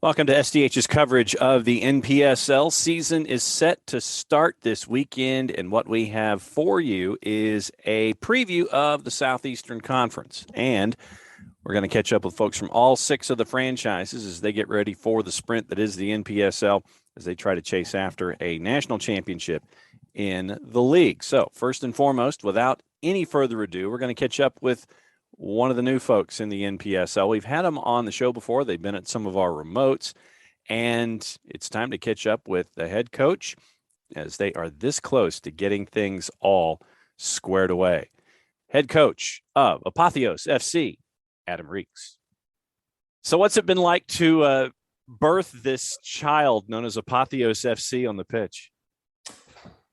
Welcome to SDH's coverage of the NPSL. Season is set to start this weekend, and what we have for you is a preview of the Southeastern Conference. And we're going to catch up with folks from all six of the franchises as they get ready for the sprint that is the NPSL as they try to chase after a national championship in the league. So first and foremost, without any further ado, we're going to catch up with one of the new folks in the NPSL. We've had them on the show before. They've been at some of our remotes, and it's time to catch up with the head coach as they are this close to getting things all squared away. Head coach of Apotheos FC, Adam Reeks. So what's it been like to birth this child known as Apotheos FC on the pitch?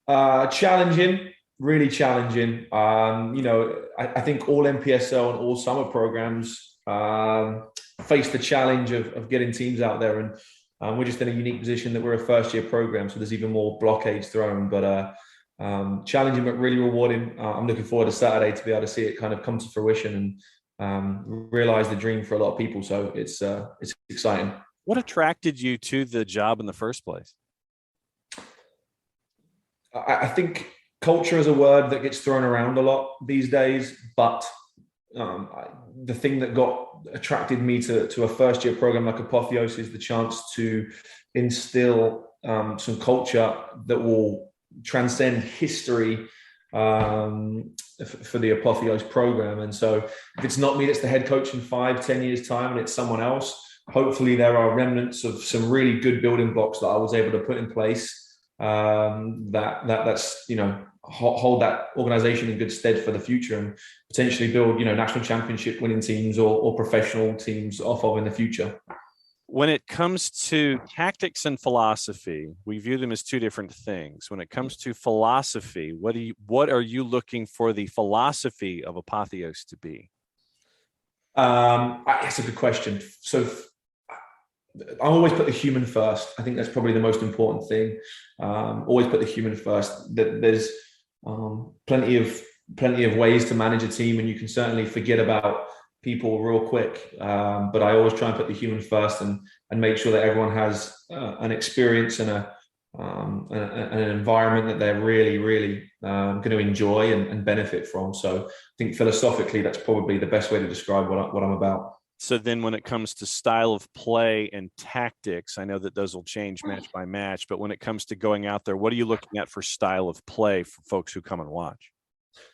Challenging. Really challenging. I think all NPSL and all summer programs face the challenge of getting teams out there. And we're just in a unique position that we're a first-year program, so there's even more blockades thrown. But challenging but really rewarding. I'm looking forward to Saturday to be able to see it kind of come to fruition and realize the dream for a lot of people. So it's exciting. What attracted you to the job in the first place? I think culture is a word that gets thrown around a lot these days, but the thing that attracted me to a first-year program like Apotheos is the chance to instill some culture that will transcend history for the Apotheos program. And so if it's not me that's the head coach in 5-10 years' time and it's someone else, hopefully there are remnants of some really good building blocks that I was able to put in place that's hold that organization in good stead for the future and potentially build national championship winning teams or professional teams off of in the future. When it comes to tactics and philosophy, we view them as two different things. When it comes to philosophy, what are you looking for the philosophy of Apotheos to be? That's a good question. So I always put the human first. I think that's probably the most important thing. Always put the human first. There's plenty of ways to manage a team, and you can certainly forget about people real quick. But I always try and put the human first and make sure that everyone has an experience and an environment that they're really, really going to enjoy and benefit from. So I think philosophically, that's probably the best way to describe what I'm about. So then when it comes to style of play and tactics, I know that those will change match by match, but when it comes to going out there, what are you looking at for style of play for folks who come and watch?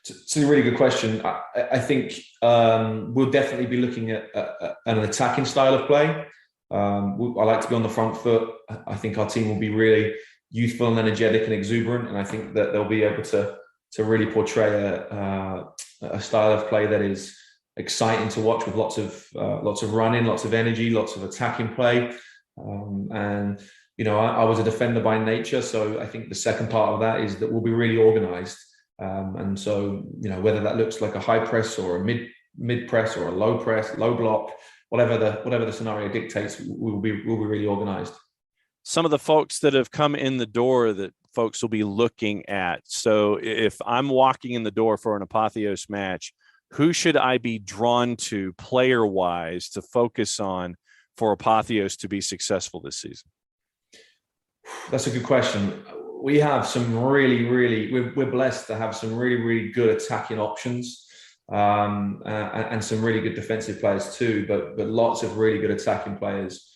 It's a really good question. I think we'll definitely be looking at an attacking style of play. I like to be on the front foot. I think our team will be really youthful and energetic and exuberant, and I think that they'll be able to really portray a style of play that is exciting to watch with lots of running, lots of energy, lots of attacking play. I was a defender by nature, so I think the second part of that is that we'll be really organized. And so, whether that looks like a high press or a mid press or a low press, low block, whatever the scenario dictates, we'll be really organized. Some of the folks that have come in the door that folks will be looking at. So if I'm walking in the door for an Apotheos match, who should I be drawn to player-wise to focus on for Apotheos to be successful this season? That's a good question. We have some we're blessed to have some really, really good attacking options and some really good defensive players too, but lots of really good attacking players.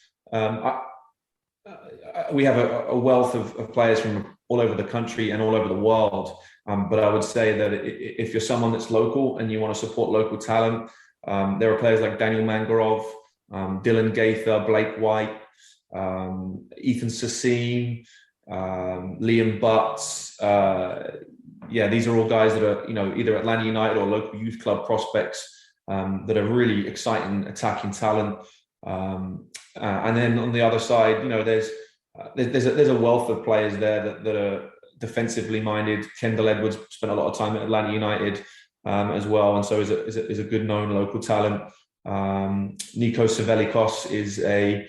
We have a wealth of players from all over the country and all over the world. But I would say that if you're someone that's local and you want to support local talent, there are players like Daniel Mangarov, Dylan Gaither, Blake White, Ethan Sassine, Liam Butts. These are all guys that are either at Lanier United or local youth club prospects that are really exciting attacking talent. And then on the other side, there's a wealth of players there that are defensively minded. Kendall Edwards spent a lot of time at Atlanta United as well, and so is a good known local talent. Nico Savelikos is a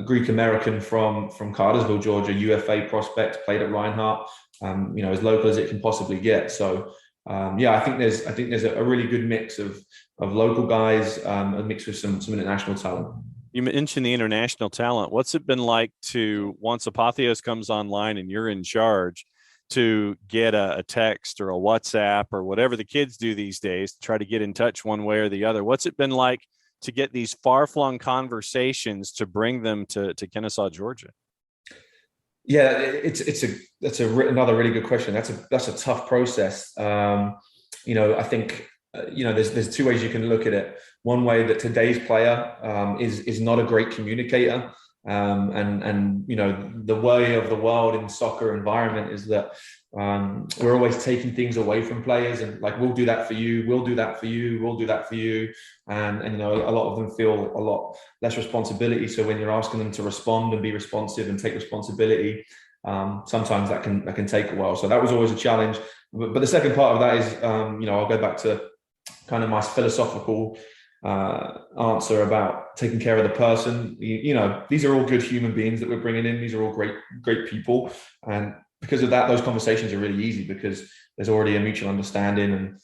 Greek American from Cartersville, Georgia, UFA prospect, played at Reinhardt. As local as it can possibly get. So I think there's a really good mix of local guys, a mix with some international talent. You mentioned the international talent. What's it been like to, once Apotheos comes online and you're in charge, to get a text or a WhatsApp or whatever the kids do these days to try to get in touch one way or the other? What's it been like to get these far-flung conversations to bring them to Kennesaw, Georgia? Yeah, that's another really good question. That's a tough process. I think there's two ways you can look at it. One way that today's player is not a great communicator, and the way of the world in soccer environment is that we're always taking things away from players, and like, we'll do that for you, we'll do that for you, we'll do that for you, and a lot of them feel a lot less responsibility. So when you're asking them to respond and be responsive and take responsibility, sometimes that can take a while. So that was always a challenge. But the second part of that is, I'll go back to kind of my philosophical answer about taking care of the person. These are all good human beings that we're bringing in. These are all great people. And because of that, those conversations are really easy because there's already a mutual understanding, and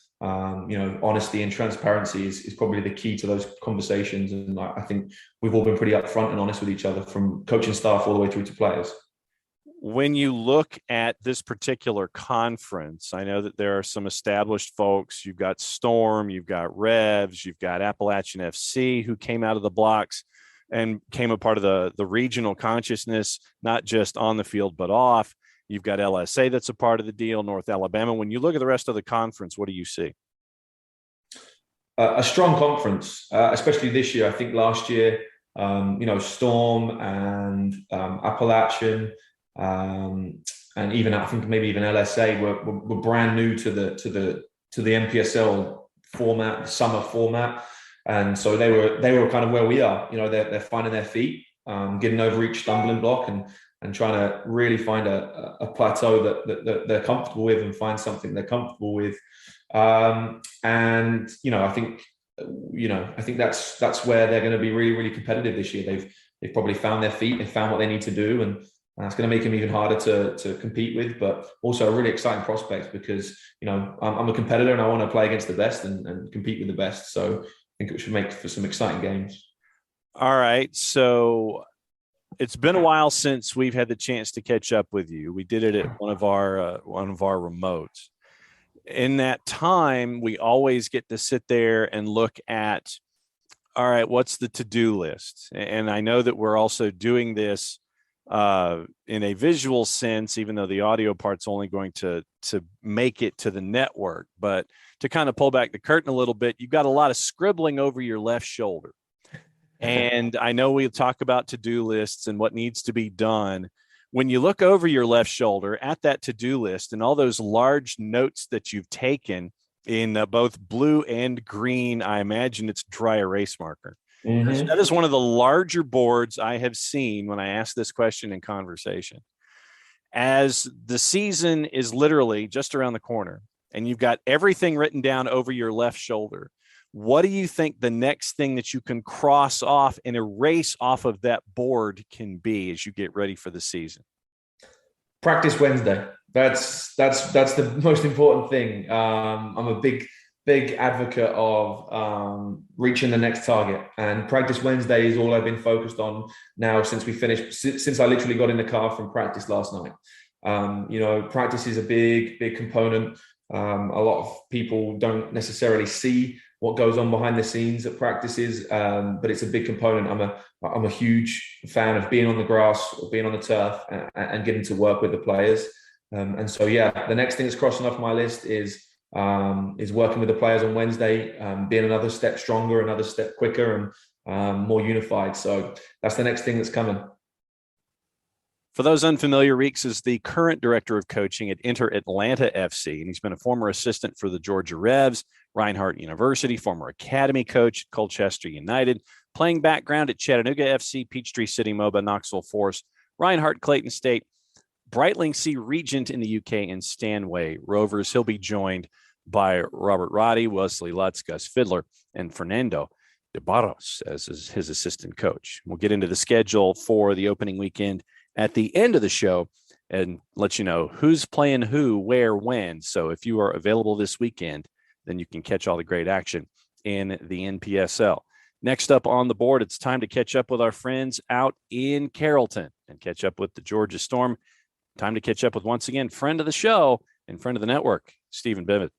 honesty and transparency is probably the key to those conversations. And I think we've all been pretty upfront and honest with each other, from coaching staff all the way through to players. When you look at this particular conference, I know that there are some established folks. You've got Storm, you've got Revs, you've got Appalachian FC, who came out of the blocks and came a part of the regional consciousness, not just on the field, but off. You've got LSA that's a part of the deal, North Alabama. When you look at the rest of the conference, what do you see? A strong conference, especially this year. I think last year, Storm and Appalachian, and even I think maybe even LSA were brand new to the NPSL format, the summer format, and so they were kind of where we are. They're finding their feet, getting over each stumbling block, and trying to really find a plateau that they're comfortable with, and find something they're comfortable with. I think that's where they're going to be really, really competitive this year. They've probably found their feet, they've found what they need to do, and it's going to make them even harder to compete with, but also a really exciting prospect because, I'm a competitor and I want to play against the best and compete with the best. So I think it should make for some exciting games. All right. So it's been a while since we've had the chance to catch up with you. We did it at one of our remotes. In that time, we always get to sit there and look at, all right, what's the to-do list? And I know that we're also doing this in a visual sense, even though the audio part's only going to make it to the network. But to kind of pull back the curtain a little bit, you've got a lot of scribbling over your left shoulder. And I know we talk about to-do lists and what needs to be done. When you look over your left shoulder at that to-do list and all those large notes that you've taken in both blue and green, I imagine it's dry erase marker. Mm-hmm. That is one of the larger boards I have seen when I ask this question in conversation. As the season is literally just around the corner and you've got everything written down over your left shoulder, what do you think the next thing that you can cross off and erase off of that board can be as you get ready for the season? Practice Wednesday. That's the most important thing. I'm a big advocate of reaching the next target, and Practice Wednesday is all I've been focused on now since we finished. Since I literally got in the car from practice last night. Practice is a big component. A lot of people don't necessarily see what goes on behind the scenes at practices, but it's a big component. I'm a huge fan of being on the grass or being on the turf and getting to work with the players. And so, the next thing that's crossing off my list is working with the players on Wednesday, being another step stronger, another step quicker, and more unified. So that's the next thing that's coming. For those unfamiliar, Reeks is the current director of coaching at Atlanta FC, and he's been a former assistant for the Georgia Revs, Reinhardt University, former academy coach at Colchester United, playing background at Chattanooga FC, Peachtree City MOBA, Knoxville Forest, Reinhardt Clayton State, Brightling C Regent in the UK, and Stanway Rovers. He'll be joined by Robert Roddy, Wesley Lutz, Gus Fiddler, and Fernando de Barros as his assistant coach. We'll get into the schedule for the opening weekend at the end of the show and let you know who's playing who, where, when. So if you are available this weekend, then you can catch all the great action in the NPSL. Next up on the board, it's time to catch up with our friends out in Carrollton and catch up with the Georgia Storm. Time to catch up with, once again, friend of the show and friend of the network, Stephen Bibbit.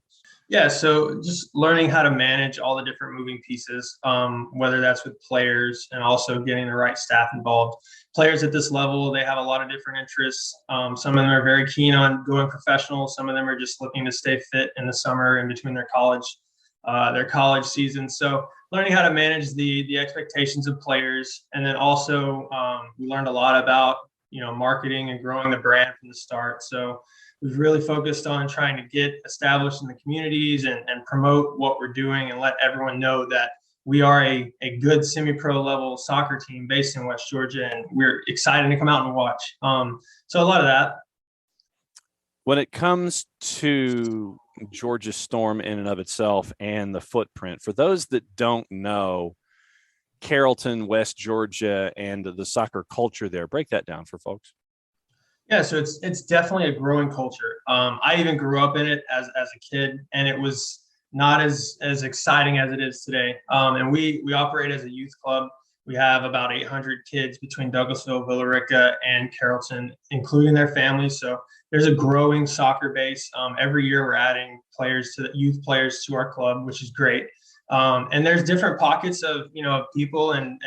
Yeah, so just learning how to manage all the different moving pieces, whether that's with players and also getting the right staff involved. Players at this level, they have a lot of different interests. Some of them are very keen on going professional. Some of them are just looking to stay fit in the summer in between their college season. So learning how to manage the expectations of players. And then also we learned a lot about, marketing and growing the brand from the start. So we've really focused on trying to get established in the communities and promote what we're doing and let everyone know that we are a good semi-pro level soccer team based in West Georgia, and we're excited to come out and watch. So a lot of that. When it comes to Georgia Storm in and of itself and the footprint, for those that don't know Carrollton, West Georgia, and the soccer culture there, break that down for folks. Yeah, so it's definitely a growing culture. I even grew up in it as a kid, and it was not as exciting as it is today. And we operate as a youth club. We have about 800 kids between Douglasville, Villarica, and Carrollton, including their families. So there's a growing soccer base. Every year we're adding youth players to our club, which is great. And there's different pockets of people and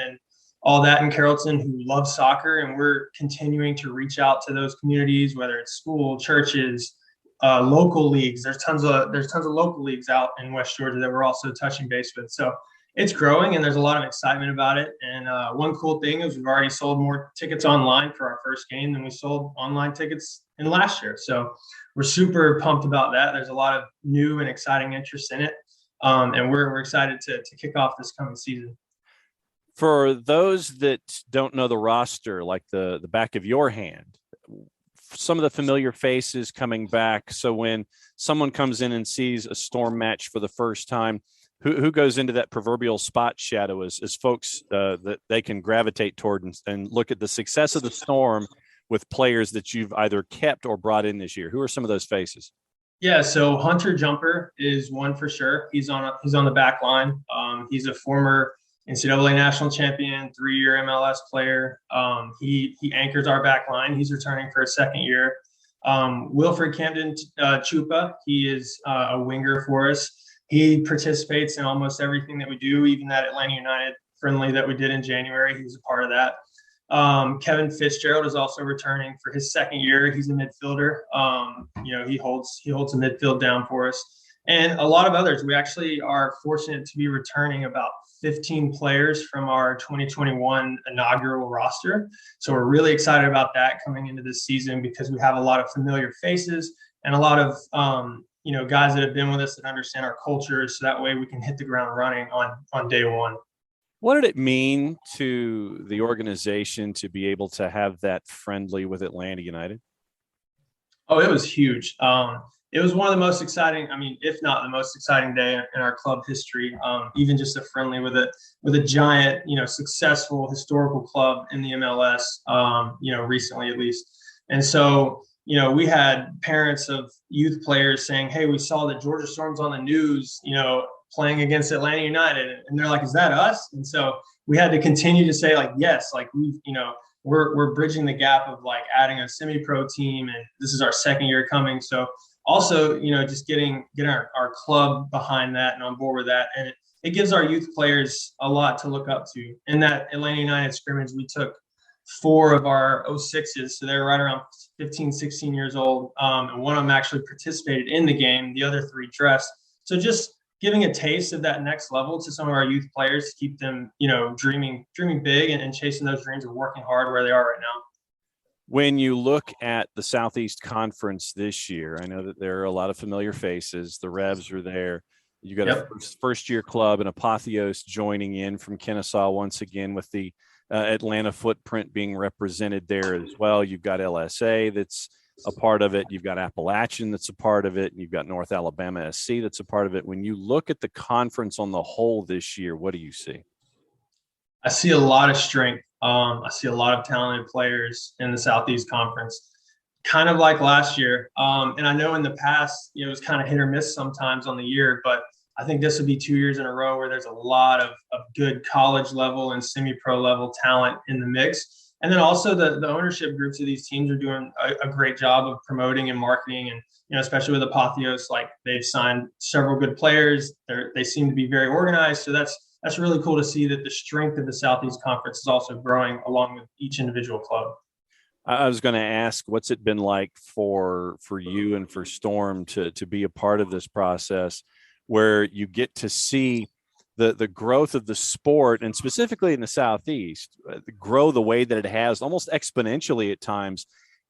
all that in Carrollton who love soccer, and we're continuing to reach out to those communities, whether it's school, churches, local leagues. There's tons of local leagues out in West Georgia that we're also touching base with. So it's growing, and there's a lot of excitement about it. And one cool thing is we've already sold more tickets online for our first game than we sold online tickets in last year. So we're super pumped about that. There's a lot of new and exciting interest in it, and we're excited to kick off this coming season. For those that don't know the roster, like the back of your hand, some of the familiar faces coming back. So when someone comes in and sees a Storm match for the first time, who goes into that proverbial spot shadow as folks that they can gravitate toward and look at the success of the Storm with players that you've either kept or brought in this year? Who are some of those faces? Yeah, so Hunter Jumper is one for sure. He's on the back line. He's a former NCAA national champion, 3-year MLS player. He anchors our back line. He's returning for a second year. Wilfred Camden Chupa, he is a winger for us. He participates in almost everything that we do, even that Atlanta United friendly that we did in January. He's a part of that. Kevin Fitzgerald is also returning for his second year. He's a midfielder. He holds a midfield down for us. And a lot of others. We actually are fortunate to be returning about 15 players from our 2021 inaugural roster. So we're really excited about that coming into this season because we have a lot of familiar faces and a lot of guys that have been with us that understand our culture. So that way we can hit the ground running on day one. What did it mean to the organization to be able to have that friendly with Atlanta United? Oh, it was huge. It was one of the most exciting, if not the most exciting day in our club history, even just a friendly with a giant, successful historical club in the MLS, recently at least. And so, we had parents of youth players saying, hey, we saw that Georgia Storm's on the news, playing against Atlanta United. And they're like, is that us? And so we had to continue to say yes, we're bridging the gap of adding a semi-pro team. And this is our second year coming. So also, just getting our club behind that and on board with that. And it gives our youth players a lot to look up to. In that Atlanta United scrimmage, we took 4 of our 06s. So they're right around 15, 16 years old. And one of them actually participated in the game. The other 3 dressed. So just giving a taste of that next level to some of our youth players to keep them, dreaming big and chasing those dreams and working hard where they are right now. When you look at the Southeast Conference this year, I know that there are a lot of familiar faces. The Revs are there. You got a first-year club and Apotheos joining in from Kennesaw once again with the Atlanta footprint being represented there as well. You've got LSA that's a part of it. You've got Appalachian that's a part of it. And you've got North Alabama SC that's a part of it. When you look at the conference on the whole this year, what do you see? I see a lot of strength. I see a lot of talented players in the Southeast Conference, kind of like last year. And I know in the past, it was kind of hit or miss sometimes on the year, but I think this will be 2 years in a row where there's a lot of good college level and semi-pro level talent in the mix. And then also the ownership groups of these teams are doing a great job of promoting and marketing. And, especially with Apotheos, like they've signed several good players. They seem to be very organized. So that's really cool to see that the strength of the Southeast Conference is also growing along with each individual club. I was going to ask, what's it been like for you and for Storm to be a part of this process where you get to see the growth of the sport, and specifically in the Southeast, grow the way that it has, almost exponentially at times.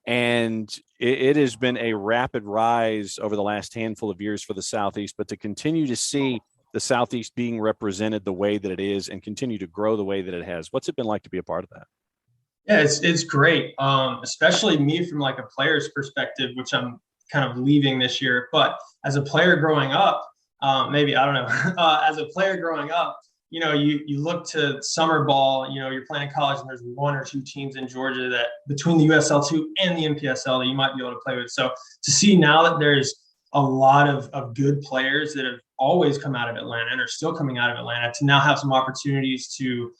And it has been a rapid rise over the last handful of years for the Southeast, but to continue to see the Southeast being represented the way that it is and continue to grow the way that it has, what's it been like to be a part of that? Yeah, it's great, especially me from like a player's perspective, which I'm kind of leaving this year. But as a player growing up, maybe, I don't know, as a player growing up, you look to summer ball, you're playing college and there's one or two teams in Georgia that between the USL2 and the NPSL that you might be able to play with. So to see now that there's a lot of good players that have always come out of Atlanta and are still coming out of Atlanta, to now have some opportunities to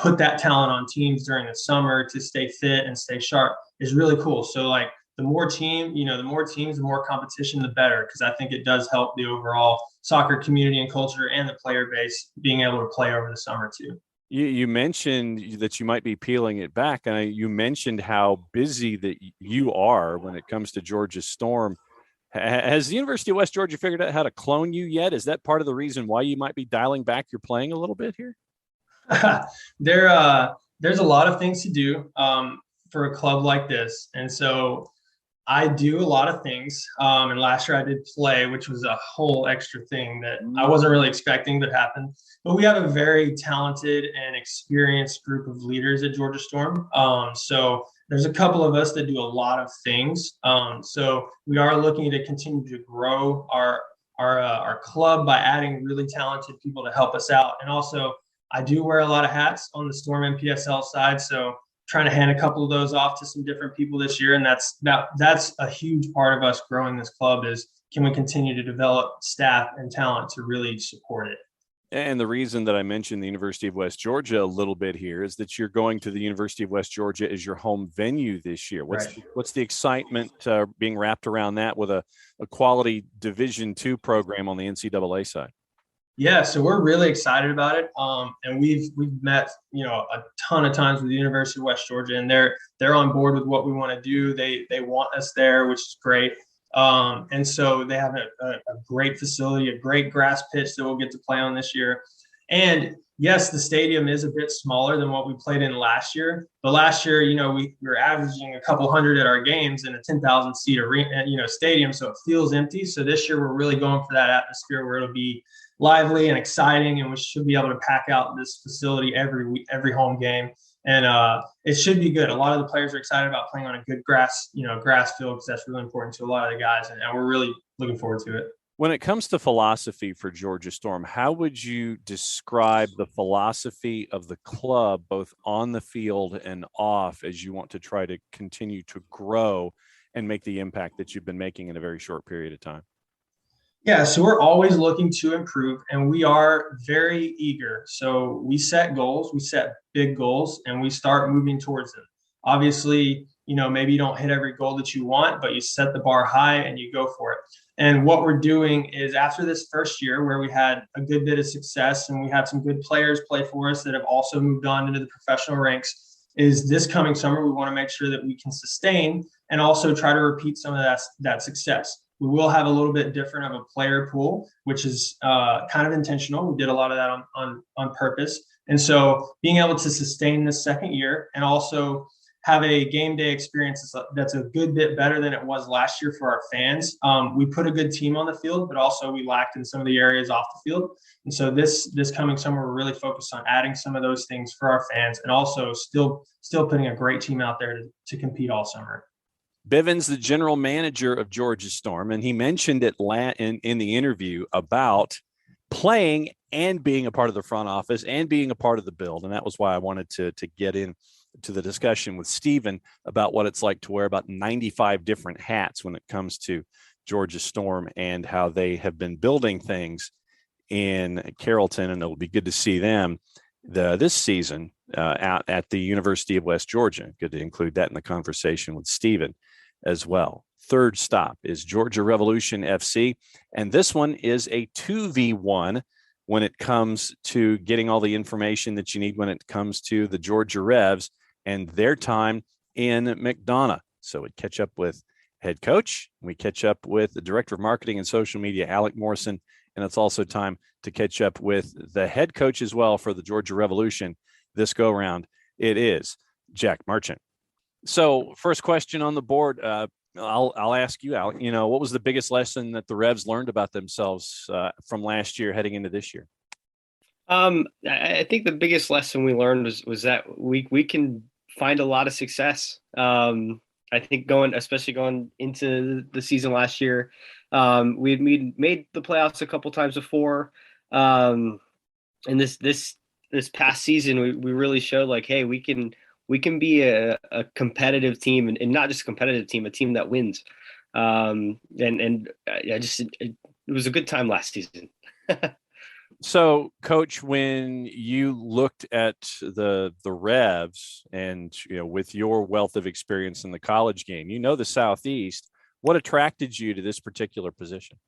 put that talent on teams during the summer to stay fit and stay sharp is really cool. So like the more teams, the more competition, the better, because I think it does help the overall soccer community and culture and the player base being able to play over the summer too. You mentioned that you might be peeling it back, and you mentioned how busy that you are when it comes to Georgia Storm. Has the University of West Georgia figured out how to clone you yet? Is that part of the reason why you might be dialing back your playing a little bit here? There's a lot of things to do for a club like this. And so I do a lot of things. And last year I did play, which was a whole extra thing that I wasn't really expecting that happened. But we have a very talented and experienced group of leaders at Georgia Storm. So there's a couple of us that do a lot of things. So we are looking to continue to grow our club by adding really talented people to help us out. And also, I do wear a lot of hats on the Storm NPSL side, so trying to hand a couple of those off to some different people this year, and that's a huge part of us growing this club is, can we continue to develop staff and talent to really support it? And the reason that I mentioned the University of West Georgia a little bit here is that you're going to the University of West Georgia as your home venue this year. What's the excitement being wrapped around that with a quality Division II program on the NCAA side? Yeah, so we're really excited about it, and we've met a ton of times with the University of West Georgia, and they're on board with what we want to do. They want us there, which is great, and so they have a great facility, a great grass pitch that we'll get to play on this year. And yes, the stadium is a bit smaller than what we played in last year, but last year, we were averaging a couple hundred at our games in a 10,000 seat arena, stadium, so it feels empty. So this year we're really going for that atmosphere where it'll be lively and exciting, and we should be able to pack out this facility every week, every home game, and it should be good. A lot of the players are excited about playing on a good grass field, because that's really important to a lot of the guys, and we're really looking forward to it. When it comes to philosophy for Georgia Storm, how would you describe the philosophy of the club, both on the field and off, as you want to try to continue to grow and make the impact that you've been making in a very short period of time? Yeah, so we're always looking to improve, and we are very eager. So we set goals, we set big goals, and we start moving towards them. Obviously, maybe you don't hit every goal that you want, but you set the bar high and you go for it. And what we're doing is, after this first year where we had a good bit of success and we had some good players play for us that have also moved on into the professional ranks, is this coming summer we want to make sure that we can sustain and also try to repeat some of that success. We will have a little bit different of a player pool, which is kind of intentional. We did a lot of that on purpose. And so being able to sustain this second year and also have a game day experience that's a good bit better than it was last year for our fans. We put a good team on the field, but also we lacked in some of the areas off the field. And so this coming summer, we're really focused on adding some of those things for our fans and also still putting a great team out there to compete all summer. Bivens, the general manager of Georgia Storm, and he mentioned it in the interview about playing and being a part of the front office and being a part of the build. And that was why I wanted to get in to the discussion with Stephen about what it's like to wear about 95 different hats when it comes to Georgia Storm and how they have been building things in Carrollton, and it'll be good to see them this season out at the University of West Georgia. Good to include that in the conversation with Stephen as well. Third stop is Georgia Revolution FC, and this one is a 2v1 when it comes to getting all the information that you need when it comes to the Georgia Revs and their time in McDonough. So we catch up with head coach, we catch up with the director of marketing and social media, Alec Morrison, and it's also time to catch up with the head coach as well for the Georgia Revolution this go round. It is Jack Marchant. So first question on the board, I'll ask you, Alec, what was the biggest lesson that the Revs learned about themselves from last year heading into this year? I think the biggest lesson we learned was that we can find a lot of success. I think especially going into the season last year, we had made the playoffs a couple times before. And this past season, we really showed like, hey, we can be a competitive team, and not just a competitive team, a team that wins. It was a good time last season. So, Coach, when you looked at the Revs and, with your wealth of experience in the college game, the Southeast, what attracted you to this particular position?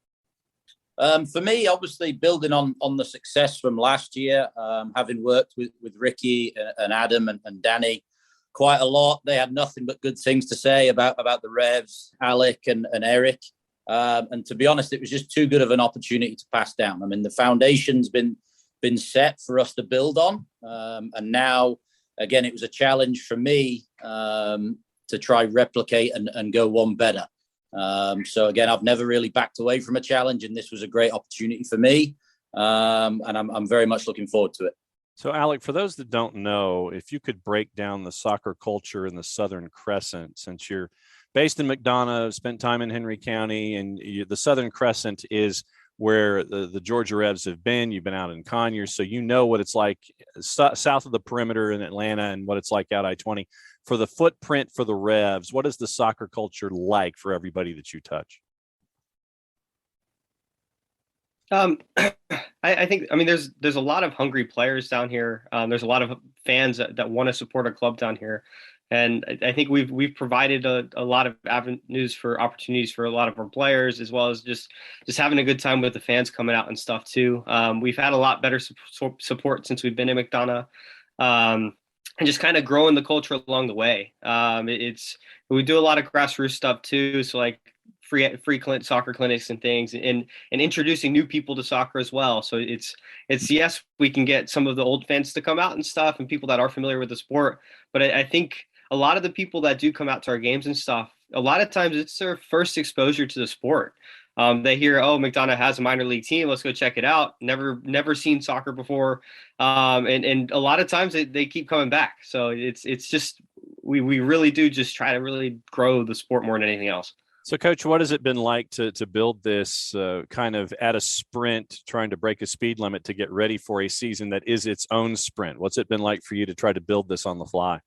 For me, obviously, building on the success from last year, having worked with Ricky and Adam and Danny quite a lot, they had nothing but good things to say about the Revs, Alec and Eric. And to be honest, it was just too good of an opportunity to pass down. I mean, the foundation's been set for us to build on. And now, again, it was a challenge for me to try replicate and go one better. So again, I've never really backed away from a challenge, and this was a great opportunity for me. And I'm very much looking forward to it. So, Alec, for those that don't know, if you could break down the soccer culture in the Southern Crescent, since you're based in McDonough, spent time in Henry County, and the Southern Crescent is where the Georgia Revs have been. You've been out in Conyers, so you know what it's like south of the perimeter in Atlanta and what it's like out I-20. For the footprint for the Revs, what is the soccer culture like for everybody that you touch? I think there's a lot of hungry players down here. There's a lot of fans that want to support a club down here. And I think we've provided a lot of avenues for opportunities for a lot of our players, as well as just having a good time with the fans coming out and stuff too. We've had a lot better support since we've been in McDonough, and just kind of growing the culture along the way. We do a lot of grassroots stuff too. So like free soccer clinics and things, and introducing new people to soccer as well. So it's yes, we can get some of the old fans to come out and stuff, and people that are familiar with the sport. But I think a lot of the people that do come out to our games and stuff, a lot of times it's their first exposure to the sport. They hear, oh, McDonough has a minor league team, let's go check it out. Never seen soccer before. And a lot of times they keep coming back. So it's just, we really do just try to really grow the sport more than anything else. So, Coach, what has it been like to build this kind of at a sprint, trying to break a speed limit to get ready for a season that is its own sprint? What's it been like for you to try to build this on the fly?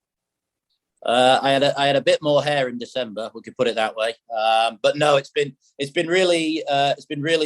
I had a bit more hair in December, we could put it that way. But no, it's been really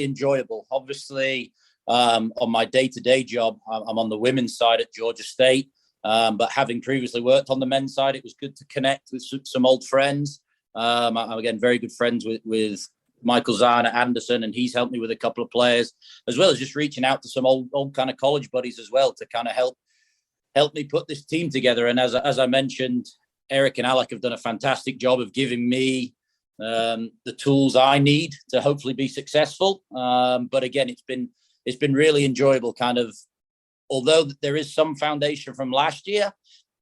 enjoyable. Obviously, on my day-to-day job, I'm on the women's side at Georgia State. But having previously worked on the men's side, it was good to connect with some old friends. I'm again very good friends with Michael Zahn at Anderson, and he's helped me with a couple of players, as well as just reaching out to some old kind of college buddies as well to kind of help me put this team together. And as I mentioned, Eric and Alec have done a fantastic job of giving me the tools I need to hopefully be successful. But again, it's been really enjoyable. Kind of, although there is some foundation from last year,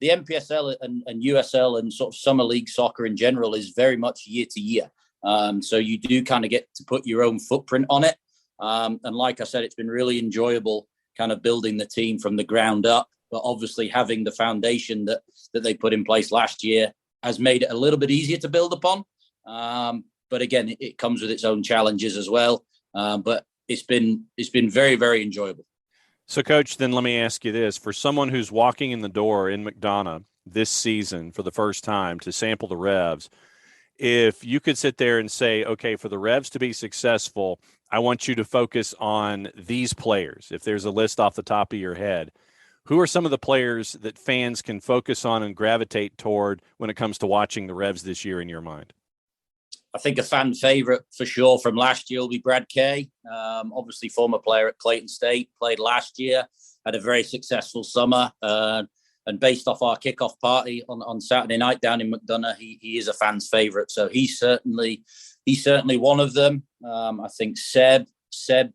the NPSL and USL and sort of summer league soccer in general is very much year to year. So you do kind of get to put your own footprint on it. And like I said, it's been really enjoyable kind of building the team from the ground up. But obviously having the foundation that they put in place last year has made it a little bit easier to build upon. But again, it comes with its own challenges as well. But it's been very, very enjoyable. So, Coach, then let me ask you this. For someone who's walking in the door in McDonough this season for the first time to sample the Revs, if you could sit there and say, okay, for the Revs to be successful, I want you to focus on these players. If there's a list off the top of your head, who are some of the players that fans can focus on and gravitate toward when it comes to watching the Revs this year in your mind? I think a fan favourite for sure from last year will be Brad Kay. Obviously, former player at Clayton State, played last year, had a very successful summer. And based off our kickoff party on Saturday night down in McDonough, he is a fan's favourite. So he's certainly one of them. I think Seb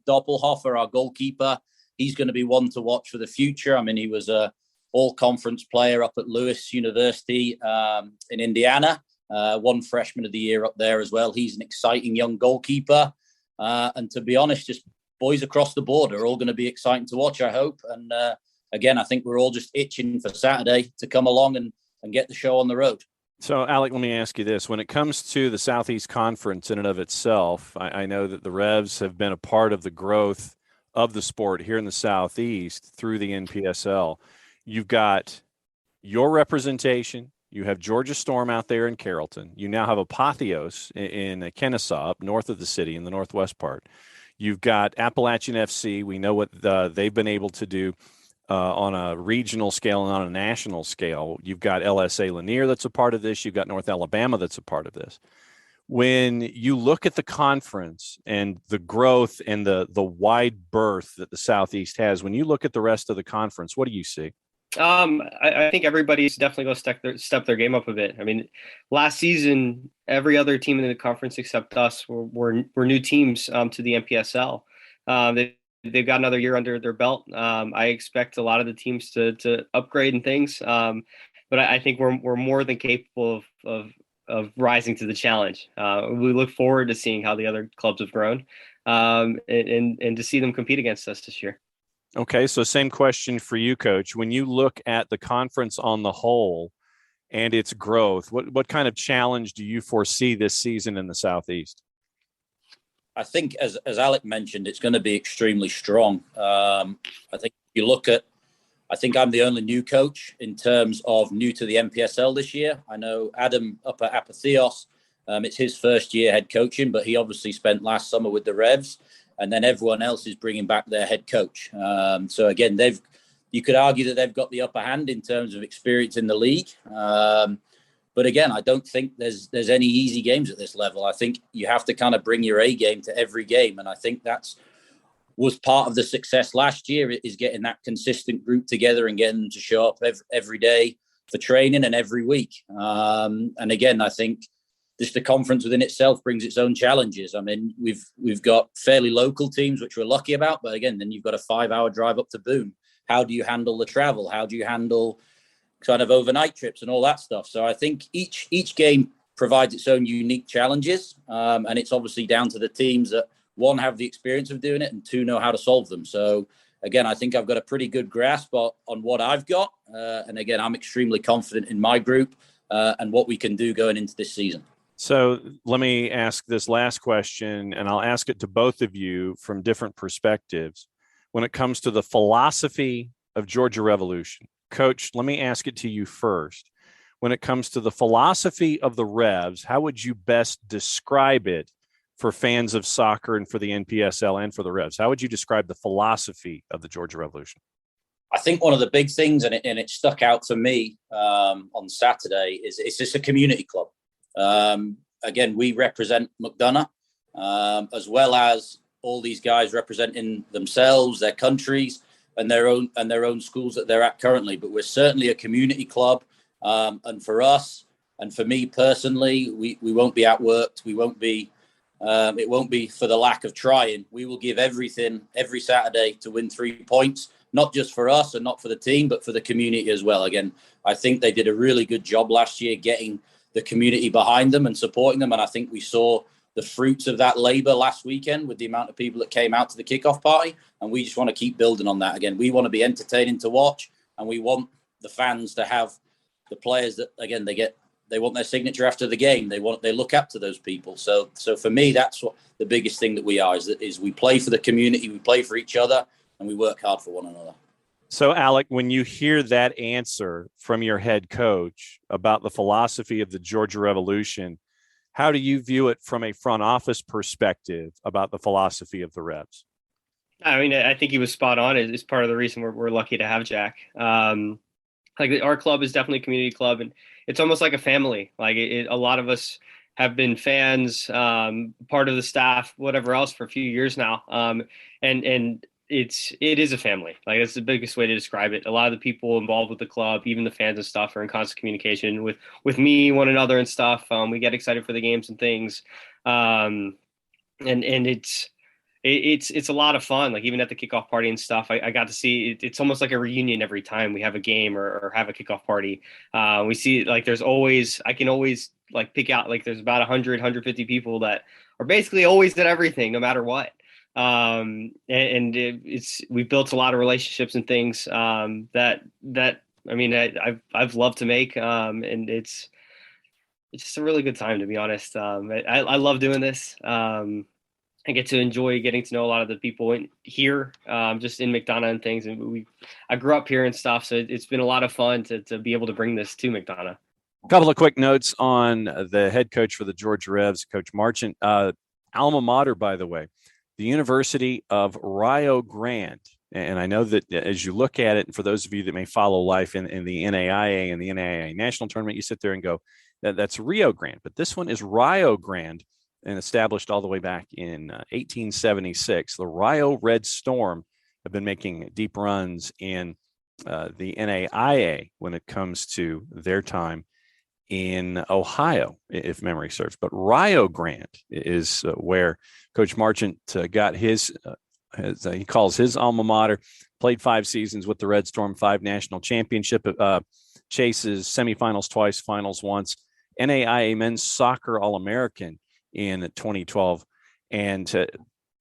Doppelhofer, our goalkeeper, he's going to be one to watch for the future. I mean, he was a all-conference player up at Lewis University in Indiana. One freshman of the year up there as well. He's an exciting young goalkeeper. And to be honest, just boys across the board are all going to be exciting to watch, I hope. And again, I think we're all just itching for Saturday to come along and get the show on the road. So, Alec, let me ask you this. When it comes to the Southeast Conference in and of itself, I know that the Revs have been a part of the growth of the sport here in the Southeast through the NPSL. You've got your representation. You have Georgia Storm out there in Carrollton. You now have Apotheos in Kennesaw, up north of the city in the northwest part. You've got Appalachian FC. We know what they've been able to do on a regional scale and on a national scale. You've got LSA Lanier that's a part of this. You've got North Alabama that's a part of this. When you look at the conference and the growth and the wide berth that the Southeast has, when you look at the rest of the conference, what do you see? I think everybody's definitely going to step their game up a bit. I mean, last season, every other team in the conference except us were new teams to the NPSL. They've got another year under their belt. I expect a lot of the teams to upgrade and things, but I think we're more than capable of rising to the challenge. We look forward to seeing how the other clubs have grown, and to see them compete against us this year. Okay, so same question for you, Coach. When you look at the conference on the whole and its growth, what kind of challenge do you foresee this season in the Southeast? I think, as Alec mentioned, it's going to be extremely strong. I think if you look at, I think I'm the only new coach in terms of new to the NPSL this year. I know Adam up at Apotheos, it's his first year head coaching, but he obviously spent last summer with the Revs. And then everyone else is bringing back their head coach. So again, you could argue that they've got the upper hand in terms of experience in the league. But again, I don't think there's any easy games at this level. I think you have to kind of bring your A game to every game. And I think was part of the success last year, is getting that consistent group together and getting them to show up every day for training and every week. And again, I think just the conference within itself brings its own challenges. I mean, we've got fairly local teams, which we're lucky about. But again, then you've got a 5-hour drive up to Boone. How do you handle the travel? How do you handle kind of overnight trips and all that stuff? So I think each game provides its own unique challenges. And it's obviously down to the teams that, one, have the experience of doing it, and two, know how to solve them. So again, I think I've got a pretty good grasp on what I've got. And again, I'm extremely confident in my group and what we can do going into this season. So let me ask this last question, and I'll ask it to both of you from different perspectives. When it comes to the philosophy of Georgia Revolution, Coach, let me ask it to you first. When it comes to the philosophy of the Revs, how would you best describe it for fans of soccer and for the NPSL and for the Revs? How would you describe the philosophy of the Georgia Revolution? I think one of the big things, and it stuck out for me on Saturday, is it's just a community club. Again, we represent McDonough, as well as all these guys representing themselves, their countries, and their own schools that they're at currently. But we're certainly a community club, and for us, and for me personally, we won't be outworked. We won't be. It won't be for the lack of trying. We will give everything every Saturday to win 3 points, not just for us and not for the team, but for the community as well. Again, I think they did a really good job last year getting the community behind them and supporting them. And I think we saw the fruits of that labor last weekend with the amount of people that came out to the kickoff party. And we just want to keep building on that. Again, we want to be entertaining to watch, and we want the fans to have the players that, again, they want their signature after the game. They look up to those people. So for me, that's what the biggest thing that we are, is we play for the community, we play for each other, and we work hard for one another. So, Alec, when you hear that answer from your head coach about the philosophy of the Georgia Revolution, How do you view it from a front office perspective about the philosophy of the Revs? I mean, I think he was spot on. It's part of the reason we're lucky to have Jack. Like our club is definitely a community club, and it's almost like a family. Like a lot of us have been fans, part of the staff, whatever else, for a few years now. And it is a family. Like that's the biggest way to describe it. A lot of the people involved with the club, even the fans and stuff, are in constant communication with me, one another, and stuff. We get excited for the games and things, and it's a lot of fun. Like even at the kickoff party and stuff, I got to see it. It's almost like a reunion every time we have a game or have a kickoff party. We see like I can always like pick out, like there's about 150 people that are basically always at everything, no matter what. We've built a lot of relationships and things that I mean I've loved to make, and it's just a really good time, to be honest. I love doing this. I get to enjoy getting to know a lot of the people here, just in McDonough and things. And I grew up here and stuff, so it's been a lot of fun to be able to bring this to McDonough. A couple of quick notes on the head coach for the Georgia Revs, Coach Marchant. Alma mater, by the way, the University of Rio Grande. And I know that as you look at it, and for those of you that may follow life in the NAIA and the NAIA National Tournament, you sit there and go, that's Rio Grande. But this one is Rio Grande, and established all the way back in 1876. The Rio Red Storm have been making deep runs in the NAIA when it comes to their time in Ohio, if memory serves. But Rio Grande is where Coach Marchant got his he calls his alma mater, played 5 seasons with the Red Storm, 5 national championship chases, semifinals twice, finals once, NAIA men's soccer All-American in 2012. And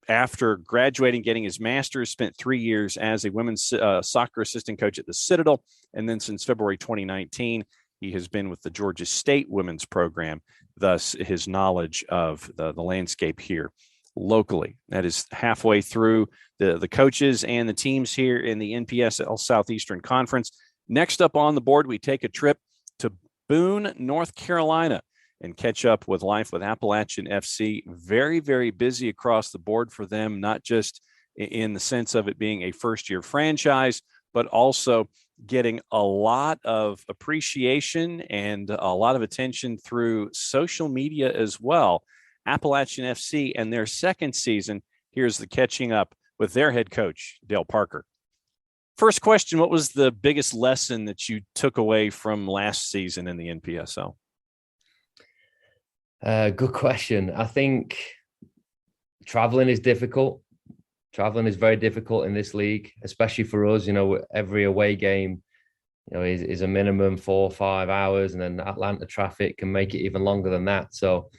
after graduating, getting his master's, spent 3 years as a women's soccer assistant coach at the Citadel. And then since February 2019, he has been with the Georgia State women's program, thus his knowledge of the landscape here locally. That is halfway through the coaches and the teams here in the NPSL Southeastern Conference. Next up on the board, we take a trip to Boone, North Carolina, and catch up with life with Appalachian FC. Very, very busy across the board for them, not just in the sense of it being a first-year franchise, but also getting a lot of appreciation and a lot of attention through social media as well. Appalachian FC and their second season. Here's the catching up with their head coach, Dale Parker. First question, what was the biggest lesson that you took away from last season in the NPSL? Good question. I think traveling is difficult. Traveling is very difficult in this league, especially for us. Every away game, is a minimum 4 or 5 hours, and then Atlanta traffic can make it even longer than that. So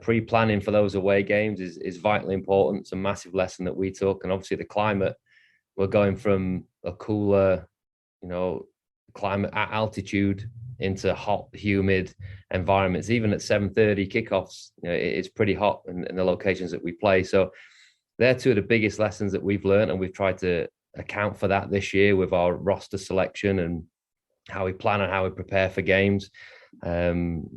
pre-planning for those away games is vitally important. It's a massive lesson that we took. And obviously the climate, we're going from a cooler, climate at altitude into hot, humid environments. Even at 7:30 kickoffs, it's pretty hot in the locations that we play. So they're two of the biggest lessons that we've learned, and we've tried to account for that this year with our roster selection and how we plan and how we prepare for games. And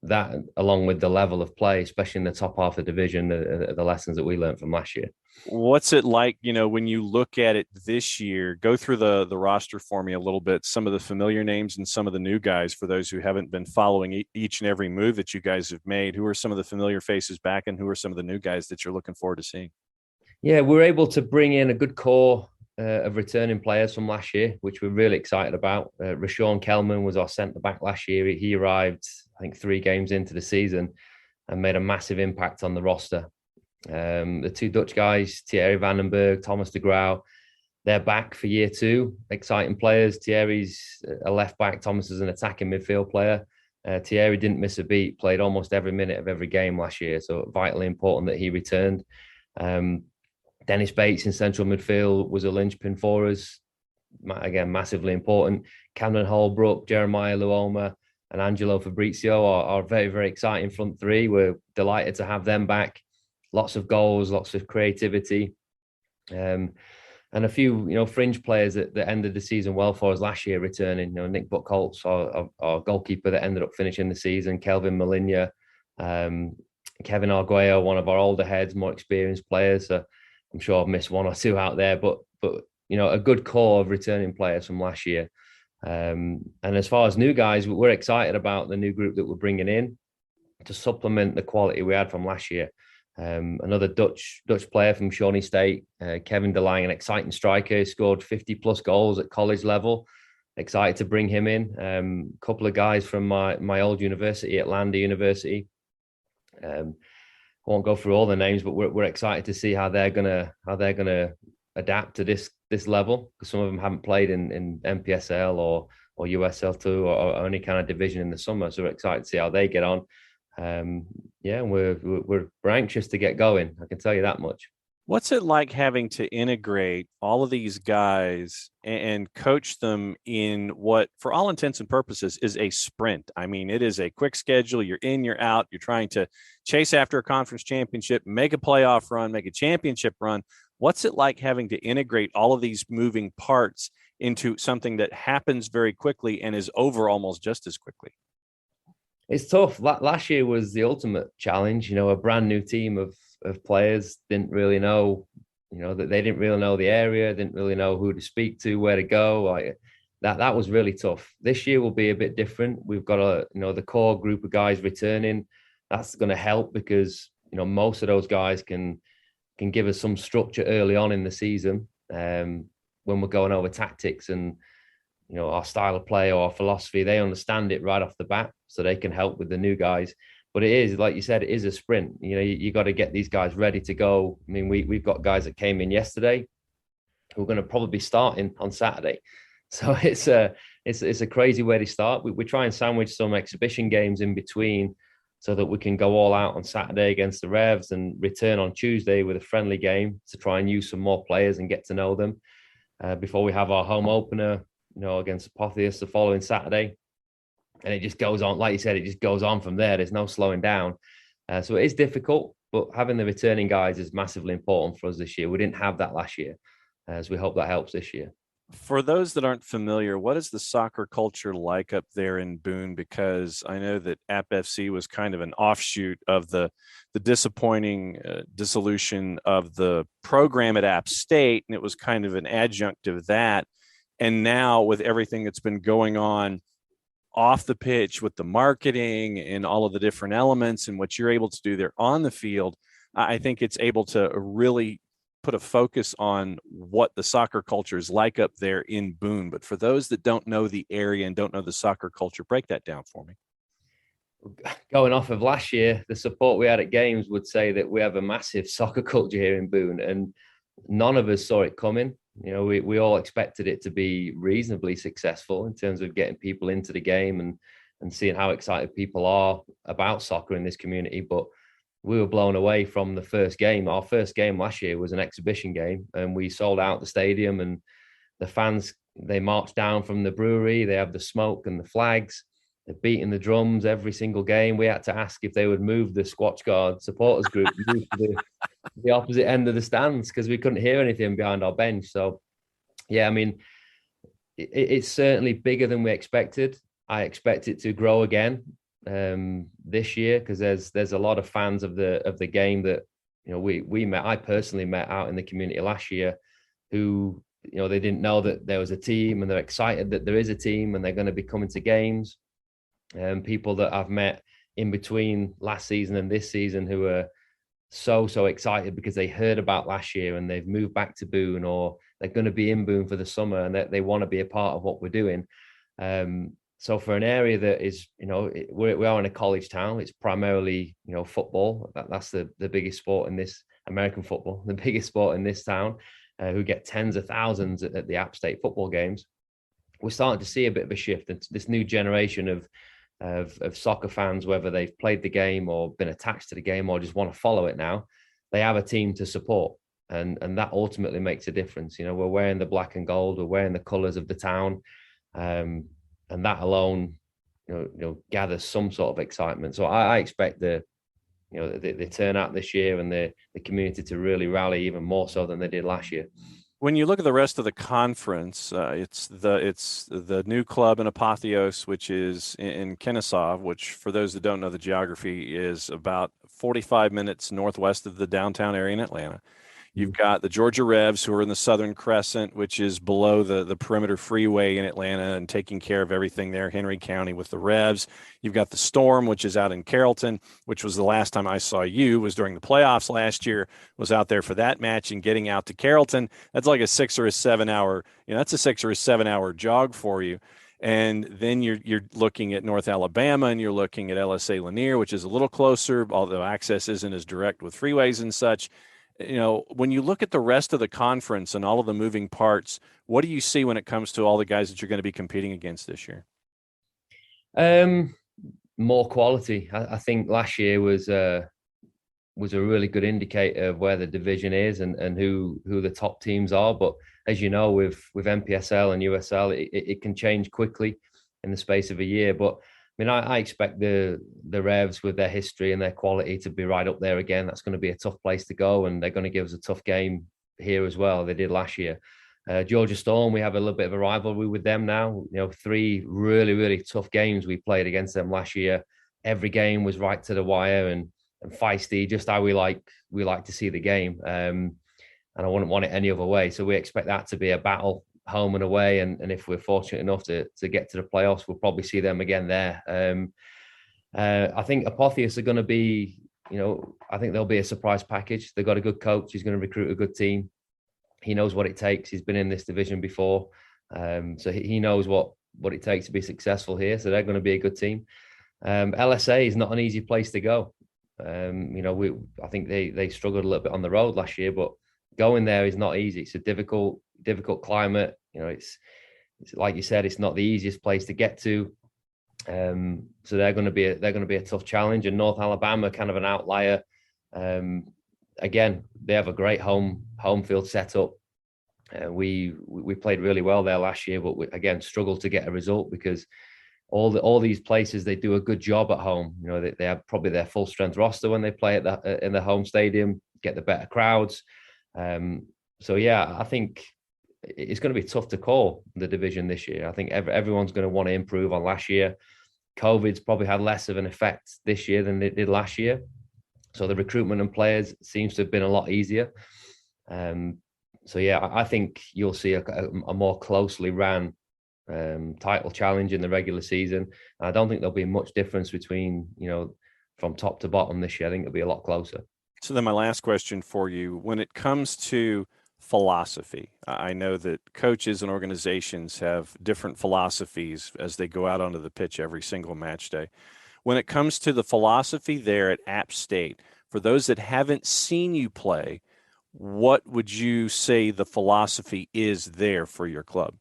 that, along with the level of play, especially in the top half of the division, the lessons that we learned from last year. What's it like, when you look at it this year? Go through the roster for me a little bit, some of the familiar names and some of the new guys for those who haven't been following each and every move that you guys have made. Who are some of the familiar faces back, and who are some of the new guys that you're looking forward to seeing? Yeah, we're able to bring in a good core of returning players from last year, which we're really excited about. Rashawn Kelman was our centre-back last year. He arrived, I think, 3 games into the season and made a massive impact on the roster. The 2 Dutch guys, Thierry Vandenberg, Thomas de Grauw, they're back for year 2. Exciting players. Thierry's a left-back. Thomas is an attacking midfield player. Thierry didn't miss a beat, played almost every minute of every game last year, so vitally important that he returned. Dennis Bates in central midfield was a linchpin for us. Again, massively important. Camden Holbrook, Jeremiah Luoma, and Angelo Fabrizio are very, very exciting front 3. We're delighted to have them back. Lots of goals, lots of creativity. And a few, fringe players that ended the season well for us last year returning. Nick Buckholtz, our goalkeeper that ended up finishing the season. Kelvin Malinia, Kevin Arguello, one of our older heads, more experienced players. So I'm sure I've missed one or two out there, but a good core of returning players from last year. And as far as new guys, we're excited about the new group that we're bringing in to supplement the quality we had from last year. Another Dutch player from Shawnee State, Kevin Delaine, an exciting striker. He scored 50 plus goals at college level. Excited to bring him in. A couple of guys from my old university, Atlanta University. I won't go through all the names, but we're excited to see how they're gonna adapt to this level, because some of them haven't played in NPSL or USL2 or any kind of division in the summer. So we're excited to see how they get on. And we're anxious to get going. I can tell you that much. What's it like having to integrate all of these guys and coach them in what, for all intents and purposes, is a sprint? I mean, it is a quick schedule. You're in, you're out. You're trying to chase after a conference championship, make a playoff run, make a championship run. What's it like having to integrate all of these moving parts into something that happens very quickly and is over almost just as quickly? It's tough. Last year was the ultimate challenge. A brand new team of players didn't really know, that they didn't really know the area, didn't really know who to speak to, where to go. That was really tough. This year will be a bit different. We've got the core group of guys returning. That's going to help because most of those guys can give us some structure early on in the season when we're going over tactics and our style of play or our philosophy. They understand it right off the bat, so they can help with the new guys. But it is, like you said, it is a sprint. You got to get these guys ready to go. I mean, we've got guys that came in yesterday who are going to probably be starting on Saturday. So it's a crazy way to start. We try and sandwich some exhibition games in between so that we can go all out on Saturday against the Revs and return on Tuesday with a friendly game to try and use some more players and get to know them before we have our home opener, against Apotheos the following Saturday. And it just goes on, like you said, it just goes on from there. There's no slowing down. So it is difficult, but having the returning guys is massively important for us this year. We didn't have that last year, as we hope that helps this year. For those that aren't familiar, what is the soccer culture like up there in Boone? Because I know that App FC was kind of an offshoot of the disappointing dissolution of the program at App State, and it was kind of an adjunct of that. And now with everything that's been going on off the pitch with the marketing and all of the different elements and what you're able to do there on the field, I think it's able to really put a focus on what the soccer culture is like up there in Boone. But for those that don't know the area and don't know the soccer culture, break that down for me. Going off of last year, the support we had at games would say that we have a massive soccer culture here in Boone, and none of us saw it coming. We all expected it to be reasonably successful in terms of getting people into the game and seeing how excited people are about soccer in this community. But we were blown away from the first game. Our first game last year was an exhibition game, and we sold out the stadium, and the fans, they marched down from the brewery. They have the smoke and the flags. They're beating the drums every single game. We had to ask if they would move the Squatch Guard supporters group to the opposite end of the stands because we couldn't hear anything behind our bench. So, yeah, I mean, it's certainly bigger than we expected. I expect it to grow again this year because there's a lot of fans of the game that we met. I personally met out in the community last year who they didn't know that there was a team, and they're excited that there is a team and they're going to be coming to games. People that I've met in between last season and this season who are so excited because they heard about last year and they've moved back to Boone, or they're going to be in Boone for the summer and that they want to be a part of what we're doing. So for an area that is, we are in a college town, it's primarily, football. That's the biggest sport in this, American football, the biggest sport in this town, who get tens of thousands at the App State football games. We're starting to see a bit of a shift. It's this new generation of soccer fans, whether they've played the game or been attached to the game or just want to follow it now, they have a team to support. And that ultimately makes a difference. We're wearing the black and gold, we're wearing the colors of the town. And that alone, gathers some sort of excitement. So I expect the turnout this year and the community to really rally even more so than they did last year. When you look at the rest of the conference, it's the new club in Apotheos, which is in Kennesaw, which for those that don't know the geography is about 45 minutes northwest of the downtown area in Atlanta. You've got the Georgia Revs, who are in the Southern Crescent, which is below the perimeter freeway in Atlanta and taking care of everything there, Henry County with the Revs. You've got the Storm, which is out in Carrollton, which was the last time I saw you was during the playoffs last year, was out there for that match and getting out to Carrollton. That's like a 6 or 7 hour, that's a 6 or 7 hour jog for you. And then you're looking at North Alabama and you're looking at LSA Lanier, which is a little closer, although access isn't as direct with freeways and such. When you look at the rest of the conference and all of the moving parts, what do you see when it comes to all the guys that you're going to be competing against this year? More quality. I think last year was a really good indicator of where the division is and who the top teams are. But as you know, with NPSL and USL, it can change quickly in the space of a year. But I mean, I expect the Revs with their history and their quality to be right up there again. That's going to be a tough place to go, and they're going to give us a tough game here as well. They did last year. Georgia Storm, we have a little bit of a rivalry with them now. 3 really, really tough games we played against them last year. Every game was right to the wire and feisty, just how we like to see the game. And I wouldn't want it any other way. So we expect that to be a battle, home and away, and if we're fortunate enough to get to the playoffs, we'll probably see them again there. I think Apotheos are going to be, I think they'll be a surprise package. They've got a good coach. He's going to recruit a good team. He knows what it takes. He's been in this division before, so he knows what it takes to be successful here. So they're going to be a good team. LSA is not an easy place to go. I think they struggled a little bit on the road last year, but going there is not easy. It's a difficult climate. It's like you said, it's not the easiest place to get to. So they're going to be a tough challenge. And North Alabama, kind of an outlier. Again, they have a great home field setup. We played really well there last year, but we again struggled to get a result because all these places, they do a good job at home. They have probably their full strength roster when they play in the home stadium, get the better crowds. So yeah, I think it's going to be tough to call the division this year. I think everyone's going to want to improve on last year. COVID's probably had less of an effect this year than it did last year. So the recruitment and players seems to have been a lot easier. So yeah, I think you'll see a more closely ran title challenge in the regular season. I don't think there'll be much difference between, from top to bottom this year. I think it'll be a lot closer. So then my last question for you, when it comes to philosophy, I know that coaches and organizations have different philosophies as they go out onto the pitch every single match day. When it comes to the philosophy there at App State, for those that haven't seen you play, what would you say the philosophy is there for your club?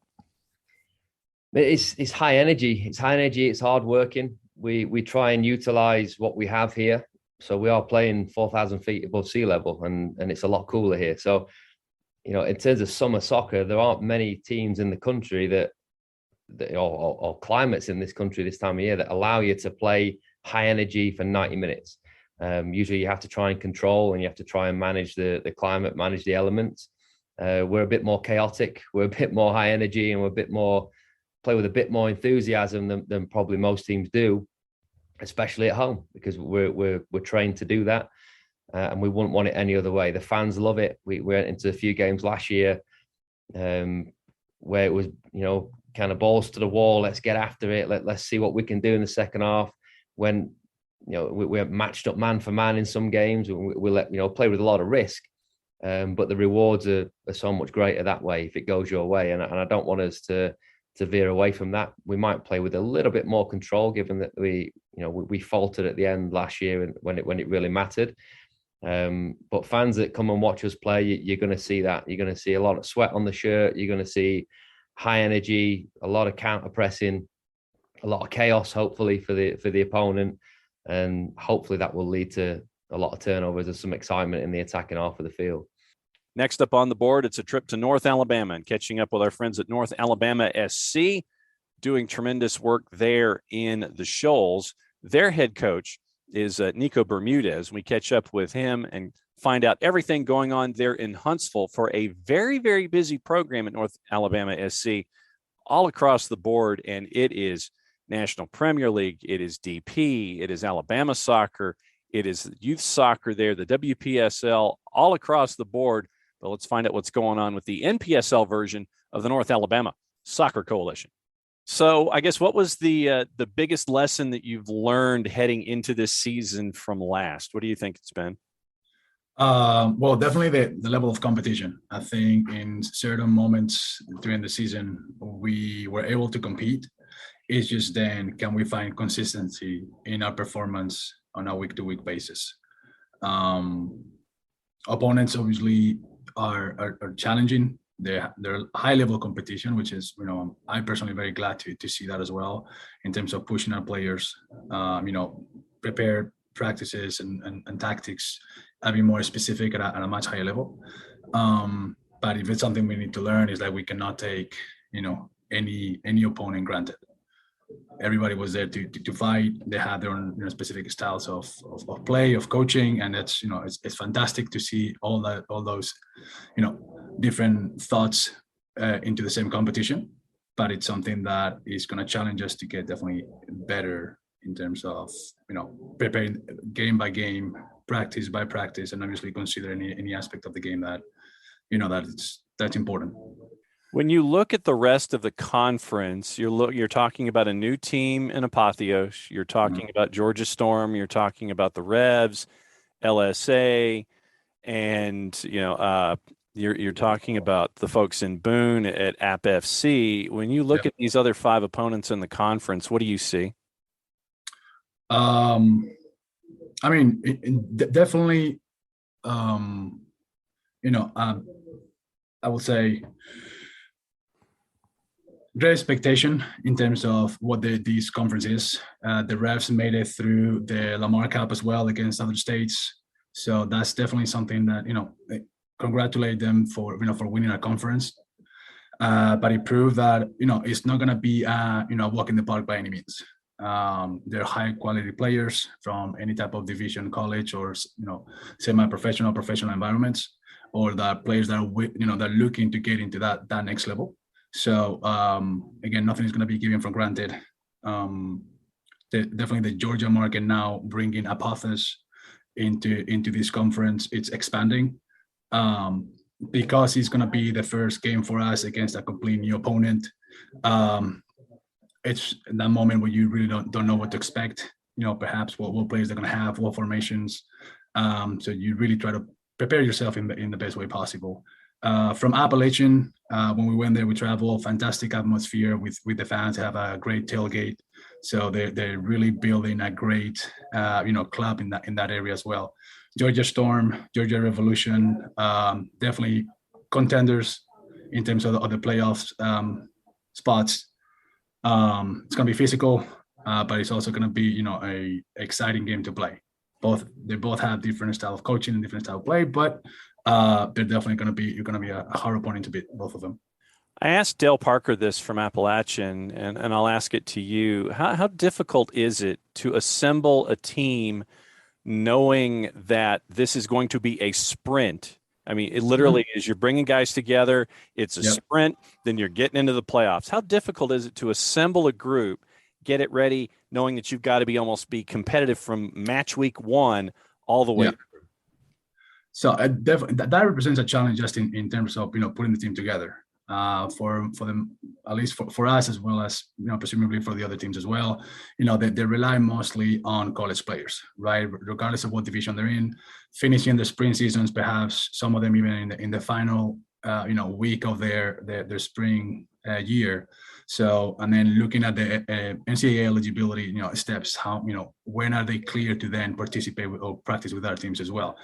It's high energy. It's high energy. It's hard working. We try and utilize what we have here. So we are playing 4,000 feet above sea level, and it's a lot cooler here. So, in terms of summer soccer, there aren't many teams in the country that or climates in this country this time of year that allow you to play high energy for 90 minutes. Usually you have to try and control, and you have to try and manage the climate, manage the elements. We're a bit more chaotic. We're a bit more high energy, and play with a bit more enthusiasm than probably most teams do, especially at home, because we're trained to do that, and we wouldn't want it any other way. The fans love it. We went into a few games last year where it was, kind of balls to the wall. Let's get after it. Let's see what we can do in the second half. When we're matched up man for man in some games, we let play with a lot of risk, but the rewards are so much greater that way if it goes your way. And I don't want us to veer away from that. We might play with a little bit more control, given that we faltered at the end last year and when it really mattered. But fans that come and watch us play, you're going to see that. You're going to see a lot of sweat on the shirt. You're going to see high energy, a lot of counter pressing, a lot of chaos, hopefully for the opponent, and hopefully that will lead to a lot of turnovers and some excitement in the attacking half of the field. Next up on the board, it's a trip to North Alabama and catching up with our friends at North Alabama SC, doing tremendous work there in the Shoals. Their head coach is Nico Bermudez. We catch up with him and find out everything going on there in Huntsville for a very, very busy program at North Alabama SC all across the board. And it is National Premier League, it is DP, it is Alabama soccer, it is youth soccer there, the WPSL, all across the board. But let's find out what's going on with the NPSL version of the North Alabama Soccer Coalition. So I guess what was the biggest lesson that you've learned heading into this season from last? What do you think it's been? Well, definitely the level of competition. I think in certain moments during the season, we were able to compete. It's just then, can we find consistency in our performance on a week-to-week basis? Opponents obviously are challenging. They're high level competition, which is, I'm personally very glad to see that as well in terms of pushing our players, prepare practices and tactics, having more specific at a much higher level. But if it's something we need to learn, is that we cannot take, any opponent granted. Everybody was there to fight. They had their own specific styles of play, of coaching, and it's it's fantastic to see all those different thoughts into the same competition. But it's something that is going to challenge us to get definitely better in terms of preparing game by game, practice by practice, and obviously consider any aspect of the game that that's important. When you look at the rest of the conference, you're talking about a new team in Apotheos. You're talking about Georgia Storm. You're talking about the Revs, LSA, and you're talking about the folks in Boone at App FC. When you look at these other 5 opponents in the conference, what do you see? I mean, definitely. I would say great expectation in terms of what this conference is. The Revs made it through the Lamar Cup as well against other states, so that's definitely something that congratulate them for winning a conference. But it proved that it's not going to be a walk in the park by any means. They're high quality players from any type of division, college, or semi-professional, professional environments, or the players that are that are looking to get into that next level. So again, nothing is going to be given for granted. Definitely the Georgia market now bringing Apotheos into this conference. It's expanding because it's going to be the first game for us against a complete new opponent. It's that moment where you really don't know what to expect. Perhaps what players they're going to have, what formations. So you really try to prepare yourself in the best way possible. From Appalachian, when we went there, we traveled, fantastic atmosphere with the fans, have a great tailgate. So they're really building a great, club in that area as well. Georgia Storm, Georgia Revolution, definitely contenders in terms of the playoffs spots. It's going to be physical, but it's also going to be, a exciting game to play. They both have different style of coaching and different style of play, but they're definitely going to be a hard opponent to beat, both of them. I asked Dale Parker this from Appalachian, and I'll ask it to you. How difficult is it to assemble a team knowing that this is going to be a sprint? I mean, it literally is. You're bringing guys together. It's a sprint. Then you're getting into the playoffs. How difficult is it to assemble a group, get it ready, knowing that you've got to be competitive from match week 1 all the way through? So definitely that represents a challenge just in terms of putting the team together for them, at least for us, as well as presumably for the other teams as well. They rely mostly on college players, right? Regardless of what division they're in, finishing the spring seasons, perhaps some of them even in the final week of their spring year. So, and then looking at the NCAA eligibility steps, how when are they clear to then participate or practice with our teams as well.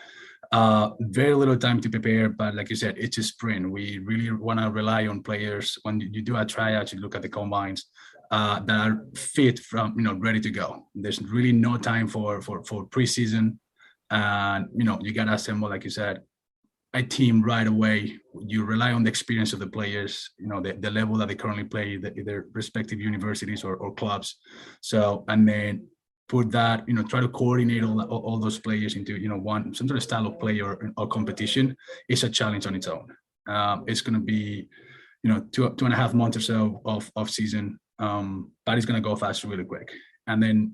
Very little time to prepare, but like you said, it's a sprint. We really want to rely on players. When you do a tryout, you look at the combines that are fit from ready to go. There's really no time for preseason, and you gotta assemble, like you said, a team right away. You rely on the experience of the players, the level that they currently play, their respective universities or clubs. So, and then put that, try to coordinate all those players into, some sort of style of play or competition is a challenge on its own. It's going to be, 2.5 months or so of season, but it's going to go fast really quick. And then,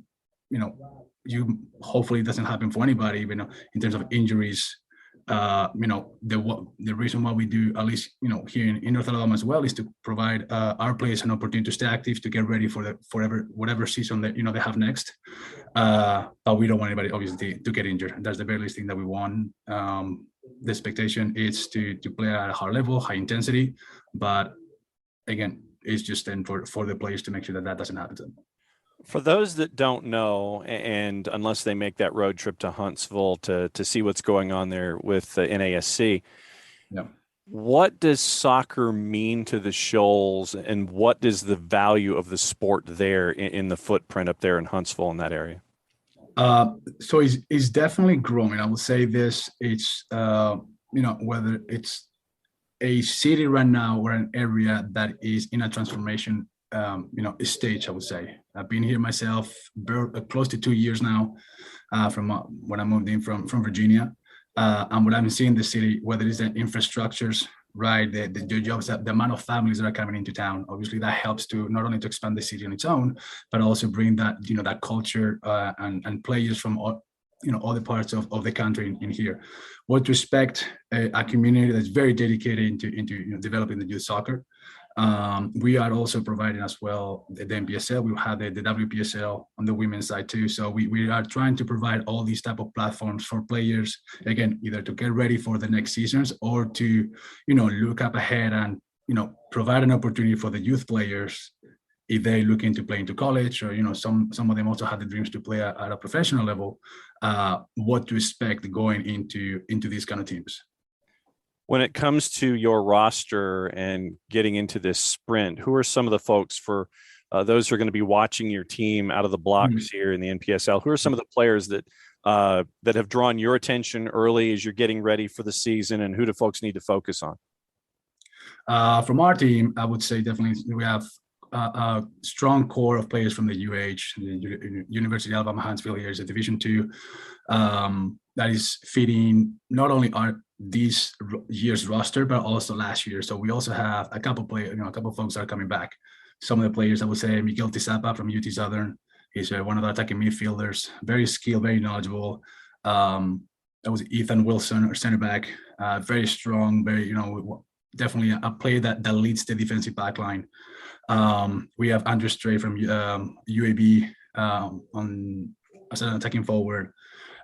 you hopefully it doesn't happen for anybody, in terms of injuries. The reason why we do, at least here in North Alabama as well, is to provide our players an opportunity to stay active, to get ready for whatever season that they have next. But we don't want anybody obviously to get injured. That's the very least thing that we want. The expectation is to play at a high level, high intensity, but again, it's just then for the players to make sure that doesn't happen to them. For those that don't know, and unless they make that road trip to Huntsville to see what's going on there with the NASC, yeah. What does soccer mean to the Shoals, and what is the value of the sport there in the footprint up there in Huntsville in that area? So it's definitely growing. I will say this: it's whether it's a city right now or an area that is in a transformation stage, I would say. I've been here myself close to 2 years now, from when I moved in from Virginia. And what I'm seeing in the city, whether it's the infrastructures, right, the jobs, the amount of families that are coming into town, obviously that helps to not only to expand the city on its own, but also bring that, that culture and players from all the parts of the country in here. What to expect, a community that's very dedicated into developing the youth soccer. We are also providing as well the NPSL. We have the WPSL on the women's side too. So we are trying to provide all these type of platforms for players, again, either to get ready for the next seasons or to, look up ahead and, provide an opportunity for the youth players if they look into playing to college, or, some of them also have the dreams to play at a professional level, what to expect going into these kind of teams. When it comes to your roster and getting into this sprint, who are some of the folks for those who are going to be watching your team out of the blocks here in the NPSL? Who are some of the players that have drawn your attention early as you're getting ready for the season, and who do folks need to focus on? From our team, I would say definitely we have a strong core of players from the UH, the University of Alabama Huntsville. Here is a Division II that is fitting not only this year's roster, but also last year. So we also have a couple players, a couple of folks that are coming back. Some of the players, I would say, Miguel Tizapa from UT Southern. He's one of the attacking midfielders, very skilled, very knowledgeable. That was Ethan Wilson, our center back, very strong, very, definitely a player that leads the defensive back line. We have Andrew Stray from UAB as an attacking forward.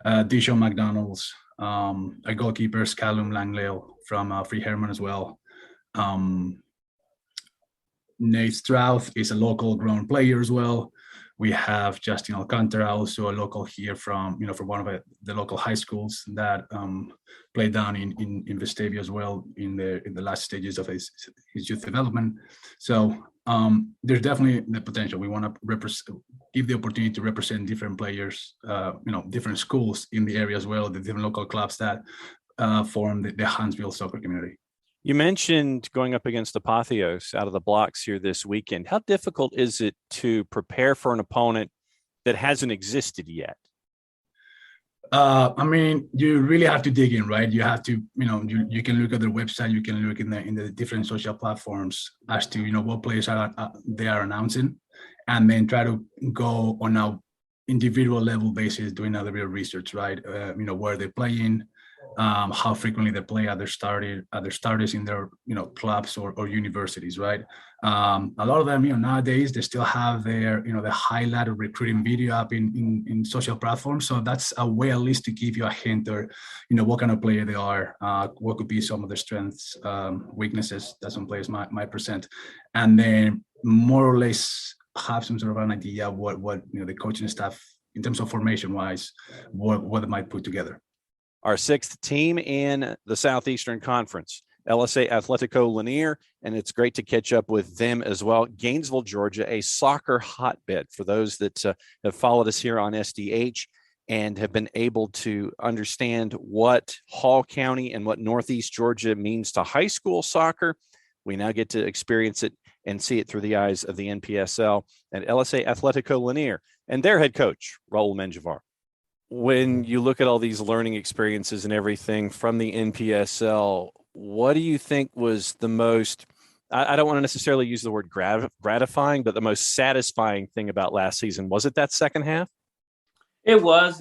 Dishon McDonald's, our goalkeepers, Callum Langley from Free Herman as well. Nate Strouth is a local grown player as well. We have Justin Alcantara, also a local here from one of the local high schools that played down in Vestavia as well in the last stages of his youth development. So there's definitely the potential. We want to give the opportunity to represent different players, different schools in the area as well, the different local clubs that form the Huntsville soccer community. You mentioned going up against Apotheos out of the blocks here this weekend. How difficult is it to prepare for an opponent that hasn't existed yet? You really have to dig in, right? You have to, you can look at their website, you can look in the different social platforms as to, what players they are announcing, and then try to go on a individual level basis, doing other real research, right? Where they're playing, how frequently they play, other starters in their clubs or universities, right? A lot of them, nowadays they still have their the highlight of recruiting video up in social platforms. So that's a way at least to give you a hint, or what kind of player they are, what could be some of their strengths, weaknesses that some players might present, and then more or less have some sort of an idea what the coaching staff in terms of formation wise, what they might put together. Our sixth team in the Southeastern Conference, LSA Athletico Lanier, and it's great to catch up with them as well. Gainesville, Georgia, a soccer hotbed for those that have followed us here on SDH and have been able to understand what Hall County and what Northeast Georgia means to high school soccer. We now get to experience it and see it through the eyes of the NPSL and LSA Athletico Lanier. and their head coach, Raul Menjivar. When you look at all these learning experiences and everything from the NPSL, what do you think was the most, I don't want to necessarily use the word gratifying, but the most satisfying thing about last season? Was it that second half? It was,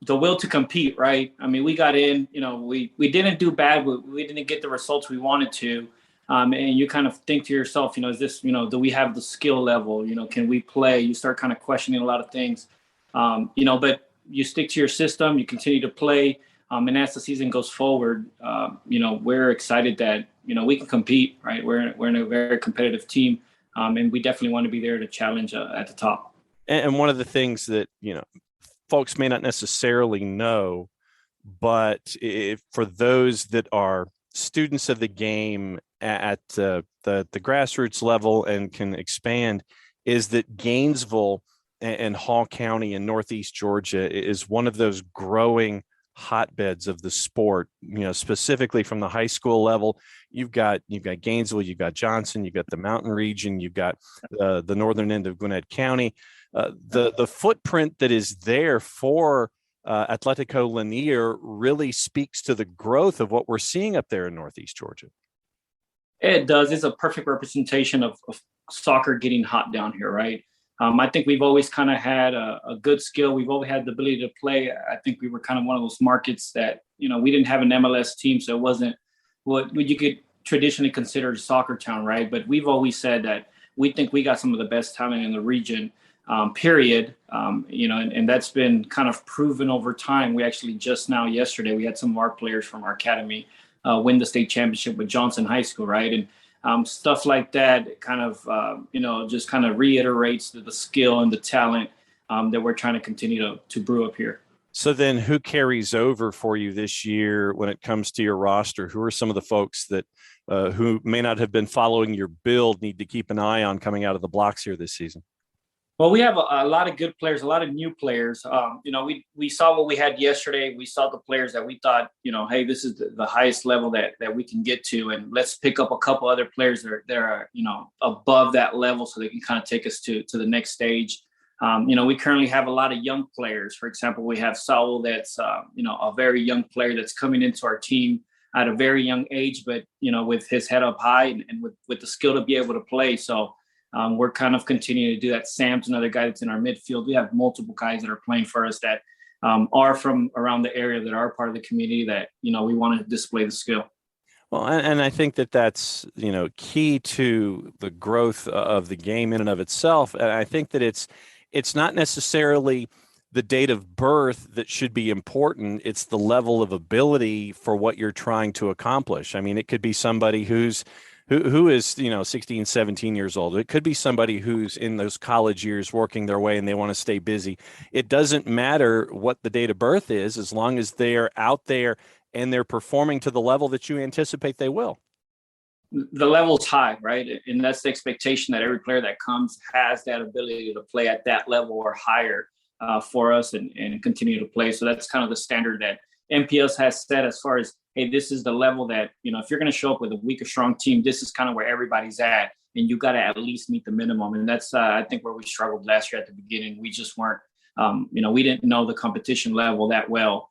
the will to compete, right? I mean, we got in, we didn't do bad, but we didn't get the results we wanted to. And you kind of think to yourself, is this, do we have the skill level? Can we play? You start kind of questioning a lot of things, but you stick to your system, you continue to play. And as the season goes forward, we're excited that, we can compete, right? We're in a very competitive team, and we definitely want to be there to challenge at the top. And one of the things that, folks may not necessarily know, but for those that are students of the game at the grassroots level and can expand, is that Gainesville and Hall County in Northeast Georgia is one of those growing hotbeds of the sport, specifically from the high school level. You've got Gainesville, you've got Johnson, you've got the mountain region, you've got the northern end of Gwinnett County. The footprint that is there for Athletico Lanier really speaks to the growth of what we're seeing up there in Northeast Georgia. It does. It's a perfect representation of soccer getting hot down here, right? I think we've always kind of had a good skill. We've always had the ability to play. I think we were kind of one of those markets that, we didn't have an MLS team, so it wasn't what you could traditionally consider a soccer town, right? But we've always said that we think we got some of the best talent in the region, period. And that's been kind of proven over time. We actually just now yesterday, we had some of our players from our academy win the state championship with Johnson High School, right? And stuff like that kind of, just kind of reiterates the skill and the talent that we're trying to continue to brew up here. So then who carries over for you this year when it comes to your roster? Who are some of the folks that who may not have been following your build need to keep an eye on coming out of the blocks here this season? Well, we have a lot of good players, a lot of new players. We saw what we had yesterday. We saw the players that we thought, hey, this is the highest level that we can get to. And let's pick up a couple other players that are above that level so they can kind of take us to the next stage. We currently have a lot of young players. For example, we have Raul that's, a very young player that's coming into our team at a very young age, but, with his head up high and with the skill to be able to play. So we're kind of continuing to do that. Sam's another guy that's in our midfield. We have multiple guys that are playing for us that are from around the area that are part of the community that, we want to display the skill. Well, and I think that's, key to the growth of the game in and of itself. And I think that it's not necessarily the date of birth that should be important. It's the level of ability for what you're trying to accomplish. I mean, it could be somebody who is, 16, 17 years old. It could be somebody who's in those college years working their way and they want to stay busy. It doesn't matter what the date of birth is, as long as they're out there and they're performing to the level that you anticipate they will. The level's high, right? And that's the expectation that every player that comes has that ability to play at that level or higher for us and continue to play. So that's kind of the standard that NPS has set as far as, hey, this is the level that, if you're going to show up with a weak or strong team, this is kind of where everybody's at. And you got to at least meet the minimum. And that's, I think, where we struggled last year at the beginning. We just weren't, we didn't know the competition level that well,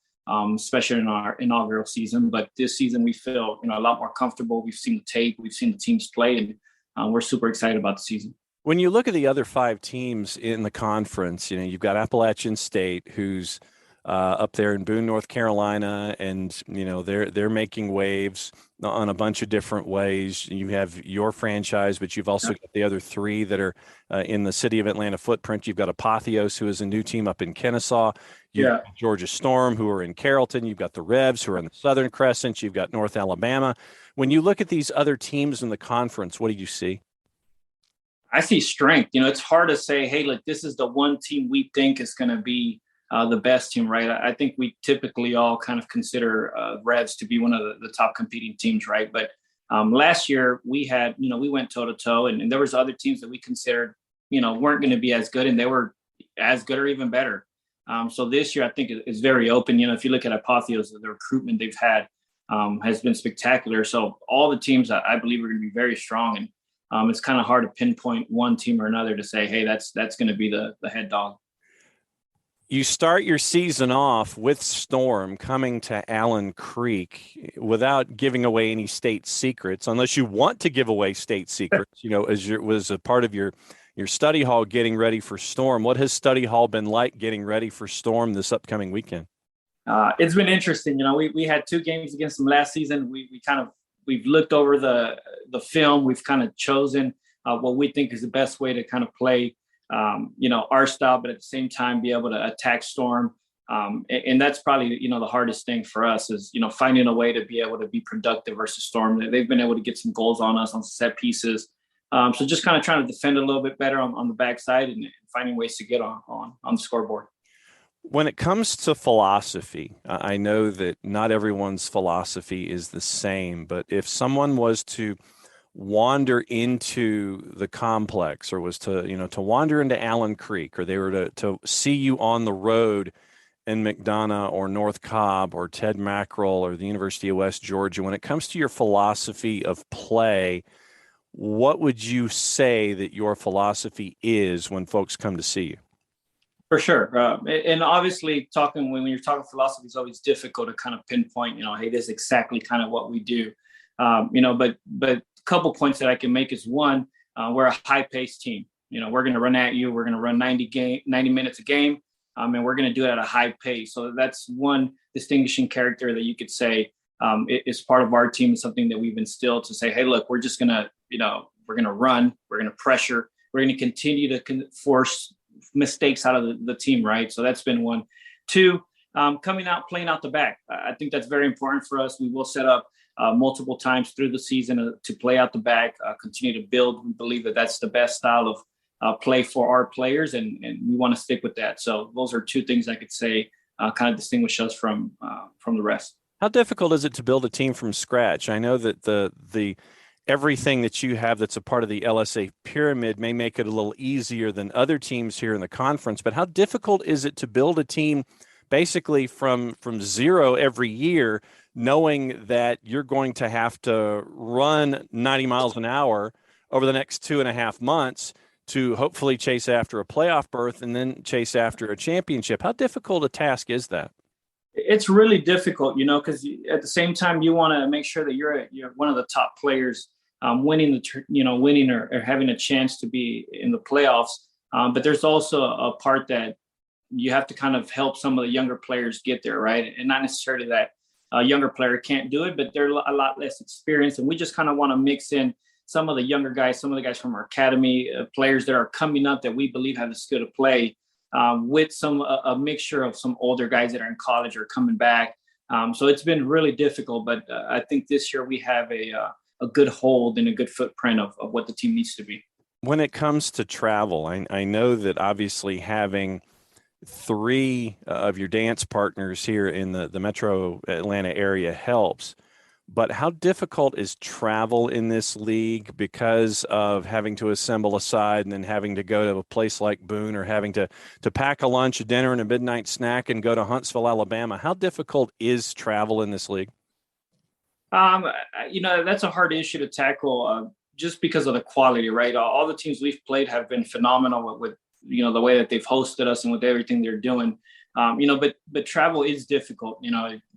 especially in our inaugural season. But this season, we feel, a lot more comfortable. We've seen the tape. We've seen the teams play. And we're super excited about the season. When you look at the other 5 teams in the conference, you've got Appalachian State, who's up there in Boone, North Carolina, and they're making waves on a bunch of different ways. You have your franchise, but you've also got the other 3 that are in the city of Atlanta footprint. You've got Apotheos, who is a new team up in Kennesaw. You've got Georgia Storm, who are in Carrollton. You've got the Revs, who are in the Southern Crescent. You've got North Alabama. When you look at these other teams in the conference, what do you see? I see strength. It's hard to say, hey, look, this is the one team we think is going to be the best team, right? I think we typically all kind of consider Revs to be one of the top competing teams, right? But last year we had, we went toe to toe, and there was other teams that we considered, weren't going to be as good, and they were as good or even better. So this year I think is very open. If you look at Apotheos, the recruitment they've had has been spectacular. So all the teams I believe are going to be very strong. And it's kind of hard to pinpoint one team or another to say, hey, that's going to be the head dog. You start your season off with Storm coming to Allen Creek without giving away any state secrets, unless you want to give away state secrets, as was a part of your study hall getting ready for Storm. What has study hall been like getting ready for Storm this upcoming weekend? It's been interesting. We had 2 games against them last season. We've looked over the film. We've kind of chosen what we think is the best way to kind of play our style, but at the same time be able to attack Storm. And that's probably, the hardest thing for us is, finding a way to be able to be productive versus Storm. They've been able to get some goals on us on set pieces. So just kind of trying to defend a little bit better on the backside and finding ways to get on the scoreboard. When it comes to philosophy, I know that not everyone's philosophy is the same, but if someone was to wander into the complex or was to wander into Allen Creek, or they were to see you on the road in McDonough or North Cobb or Ted Mackerel or the University of West Georgia, when it comes to your philosophy of play, what would you say that your philosophy is when folks come to see you? For sure. And obviously when you're talking philosophy, it's always difficult to kind of pinpoint, hey, this is exactly kind of what we do. But a couple points that I can make is one, we're a high paced team. We're going to run at you. We're going to run 90 minutes a game. And we're going to do it at a high pace. So that's one distinguishing character that you could say is part of our team, and something that we've instilled to say, hey, look, we're just going to, we're going to run, we're going to pressure, we're going to continue to force mistakes out of the team, right? So that's been one. 2, coming out, playing out the back. I think that's very important for us. We will set up multiple times through the season to play out the back, continue to build. We believe that that's the best style of play for our players, and we want to stick with that. So those are 2 things I could say kind of distinguish us from the rest. How difficult is it to build a team from scratch? I know that the everything that you have that's a part of the LSA pyramid may make it a little easier than other teams here in the conference, but how difficult is it to build a team basically from zero every year, knowing that you're going to have to run 90 miles an hour over the next 2.5 months to hopefully chase after a playoff berth and then chase after a championship? How difficult a task is that? It's really difficult, because at the same time you want to make sure that you're one of the top players, winning or having a chance to be in the playoffs. But there's also a part that you have to kind of help some of the younger players get there, right? And not necessarily that a younger player can't do it, but they're a lot less experienced. And we just kind of want to mix in some of the younger guys, some of the guys from our academy, players that are coming up that we believe have a skill to play, with a mixture of some older guys that are in college or coming back. So it's been really difficult, but I think this year we have a good hold and a good footprint of what the team needs to be. When it comes to travel, I know that obviously having 3 of your dance partners here in the metro Atlanta area helps, but how difficult is travel in this league because of having to assemble a side and then having to go to a place like Boone, or having to pack a lunch, a dinner, and a midnight snack and go to Huntsville, Alabama? How difficult is travel in this league? That's a hard issue to tackle just because of the quality, right? All the teams we've played have been phenomenal with the way that they've hosted us and with everything they're doing. But travel is difficult.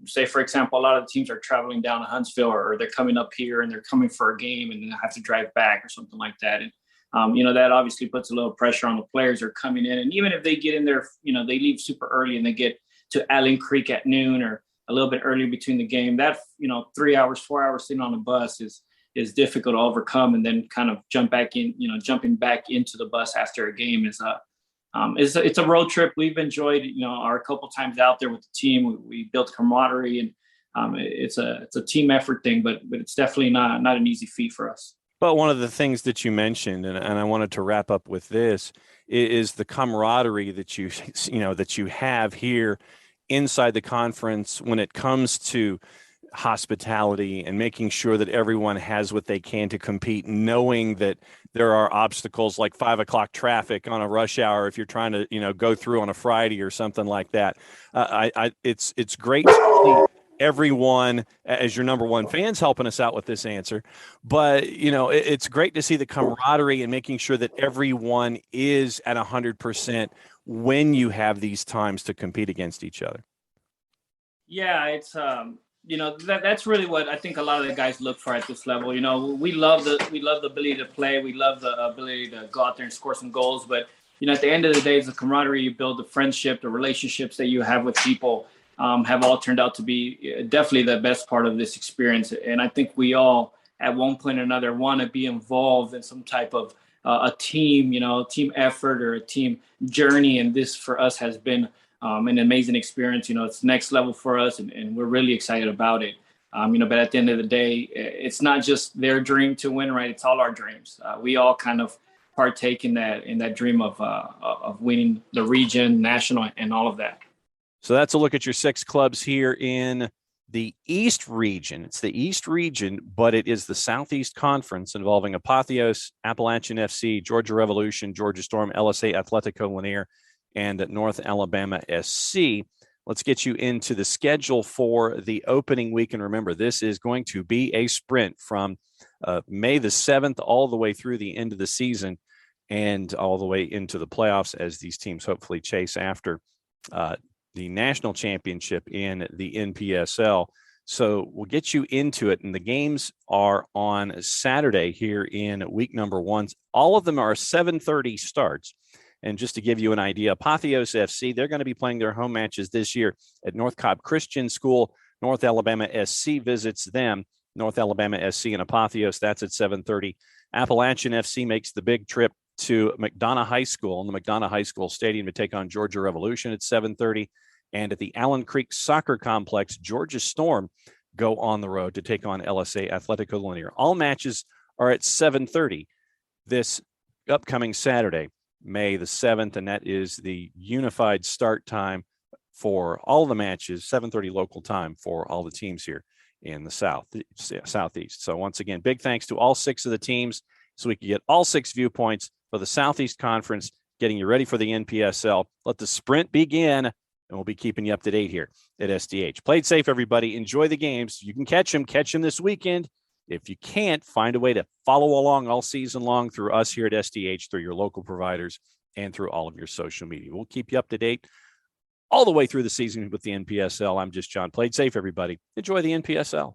Say, for example, a lot of the teams are traveling down to Huntsville, or they're coming up here and they're coming for a game and then have to drive back or something like that. And, that obviously puts a little pressure on the players who are coming in. And even if they get in there, they leave super early and they get to Allen Creek at noon or a little bit early between the game, that, 3 hours, 4 hours sitting on the bus is difficult to overcome. And then kind of jumping back into the bus after a game is it's a road trip. We've enjoyed, our couple times out there with the team. We built camaraderie, and it's a team effort thing, but it's definitely not an easy feat for us. But one of the things that you mentioned, and I wanted to wrap up with this, is the camaraderie that you have here inside the conference when it comes to hospitality and making sure that everyone has what they can to compete, knowing that there are obstacles like 5 o'clock traffic on a rush hour if you're trying to go through on a Friday or something like that. It's great to see everyone, as your number one fans, helping us out with this answer. But, it's great to see the camaraderie and making sure that everyone is at 100% when you have these times to compete against each other. Yeah, it's that's really what I think a lot of the guys look for at this level. We love the ability to play, we love the ability to go out there and score some goals, but at the end of the day, it's the camaraderie you build, the friendship, the relationships that you have with people have all turned out to be definitely the best part of this experience. And I think we all, at one point or another, want to be involved in some type of a team, team effort or a team journey. And this for us has been an amazing experience. It's next level for us, and we're really excited about it. But at the end of the day, it's not just their dream to win, right? It's all our dreams. We all kind of partake in that dream of winning the region, national, and all of that. So that's a look at your 6 clubs here in the East region. It's the East region, but it is the Southeast Conference involving Apotheos, Appalachian FC, Georgia Revolution, Georgia Storm, LSA Athletico Lanier, and North Alabama SC. Let's get you into the schedule for the opening week. And remember, this is going to be a sprint from May the 7th all the way through the end of the season and all the way into the playoffs as these teams hopefully chase after the national championship in the NPSL. So we'll get you into it. And the games are on Saturday here in week number 1. All of them are 7:30 starts. And just to give you an idea, Apotheos FC, they're going to be playing their home matches this year at North Cobb Christian School. North Alabama SC visits them. North Alabama SC and Apotheos, that's at 7:30. Appalachian FC makes the big trip to McDonough High School in the McDonough High School Stadium to take on Georgia Revolution at 7:30. And at the Allen Creek Soccer Complex, Georgia Storm go on the road to take on LSA Athletico Lanier. All matches are at 7:30 this upcoming Saturday, May the 7th, and that is the unified start time for all the matches, 7:30 local time for all the teams here in the Southeast. So once again, big thanks to all 6 of the teams so we can get all 6 viewpoints for the Southeast Conference, getting you ready for the NPSL. Let the sprint begin, and we'll be keeping you up to date here at SDH. Play it safe, everybody. Enjoy the games. You can catch them this weekend. If you can't, find a way to follow along all season long through us here at SDH, through your local providers, and through all of your social media. We'll keep you up to date all the way through the season with the NPSL. I'm just John. Play it safe, everybody. Enjoy the NPSL.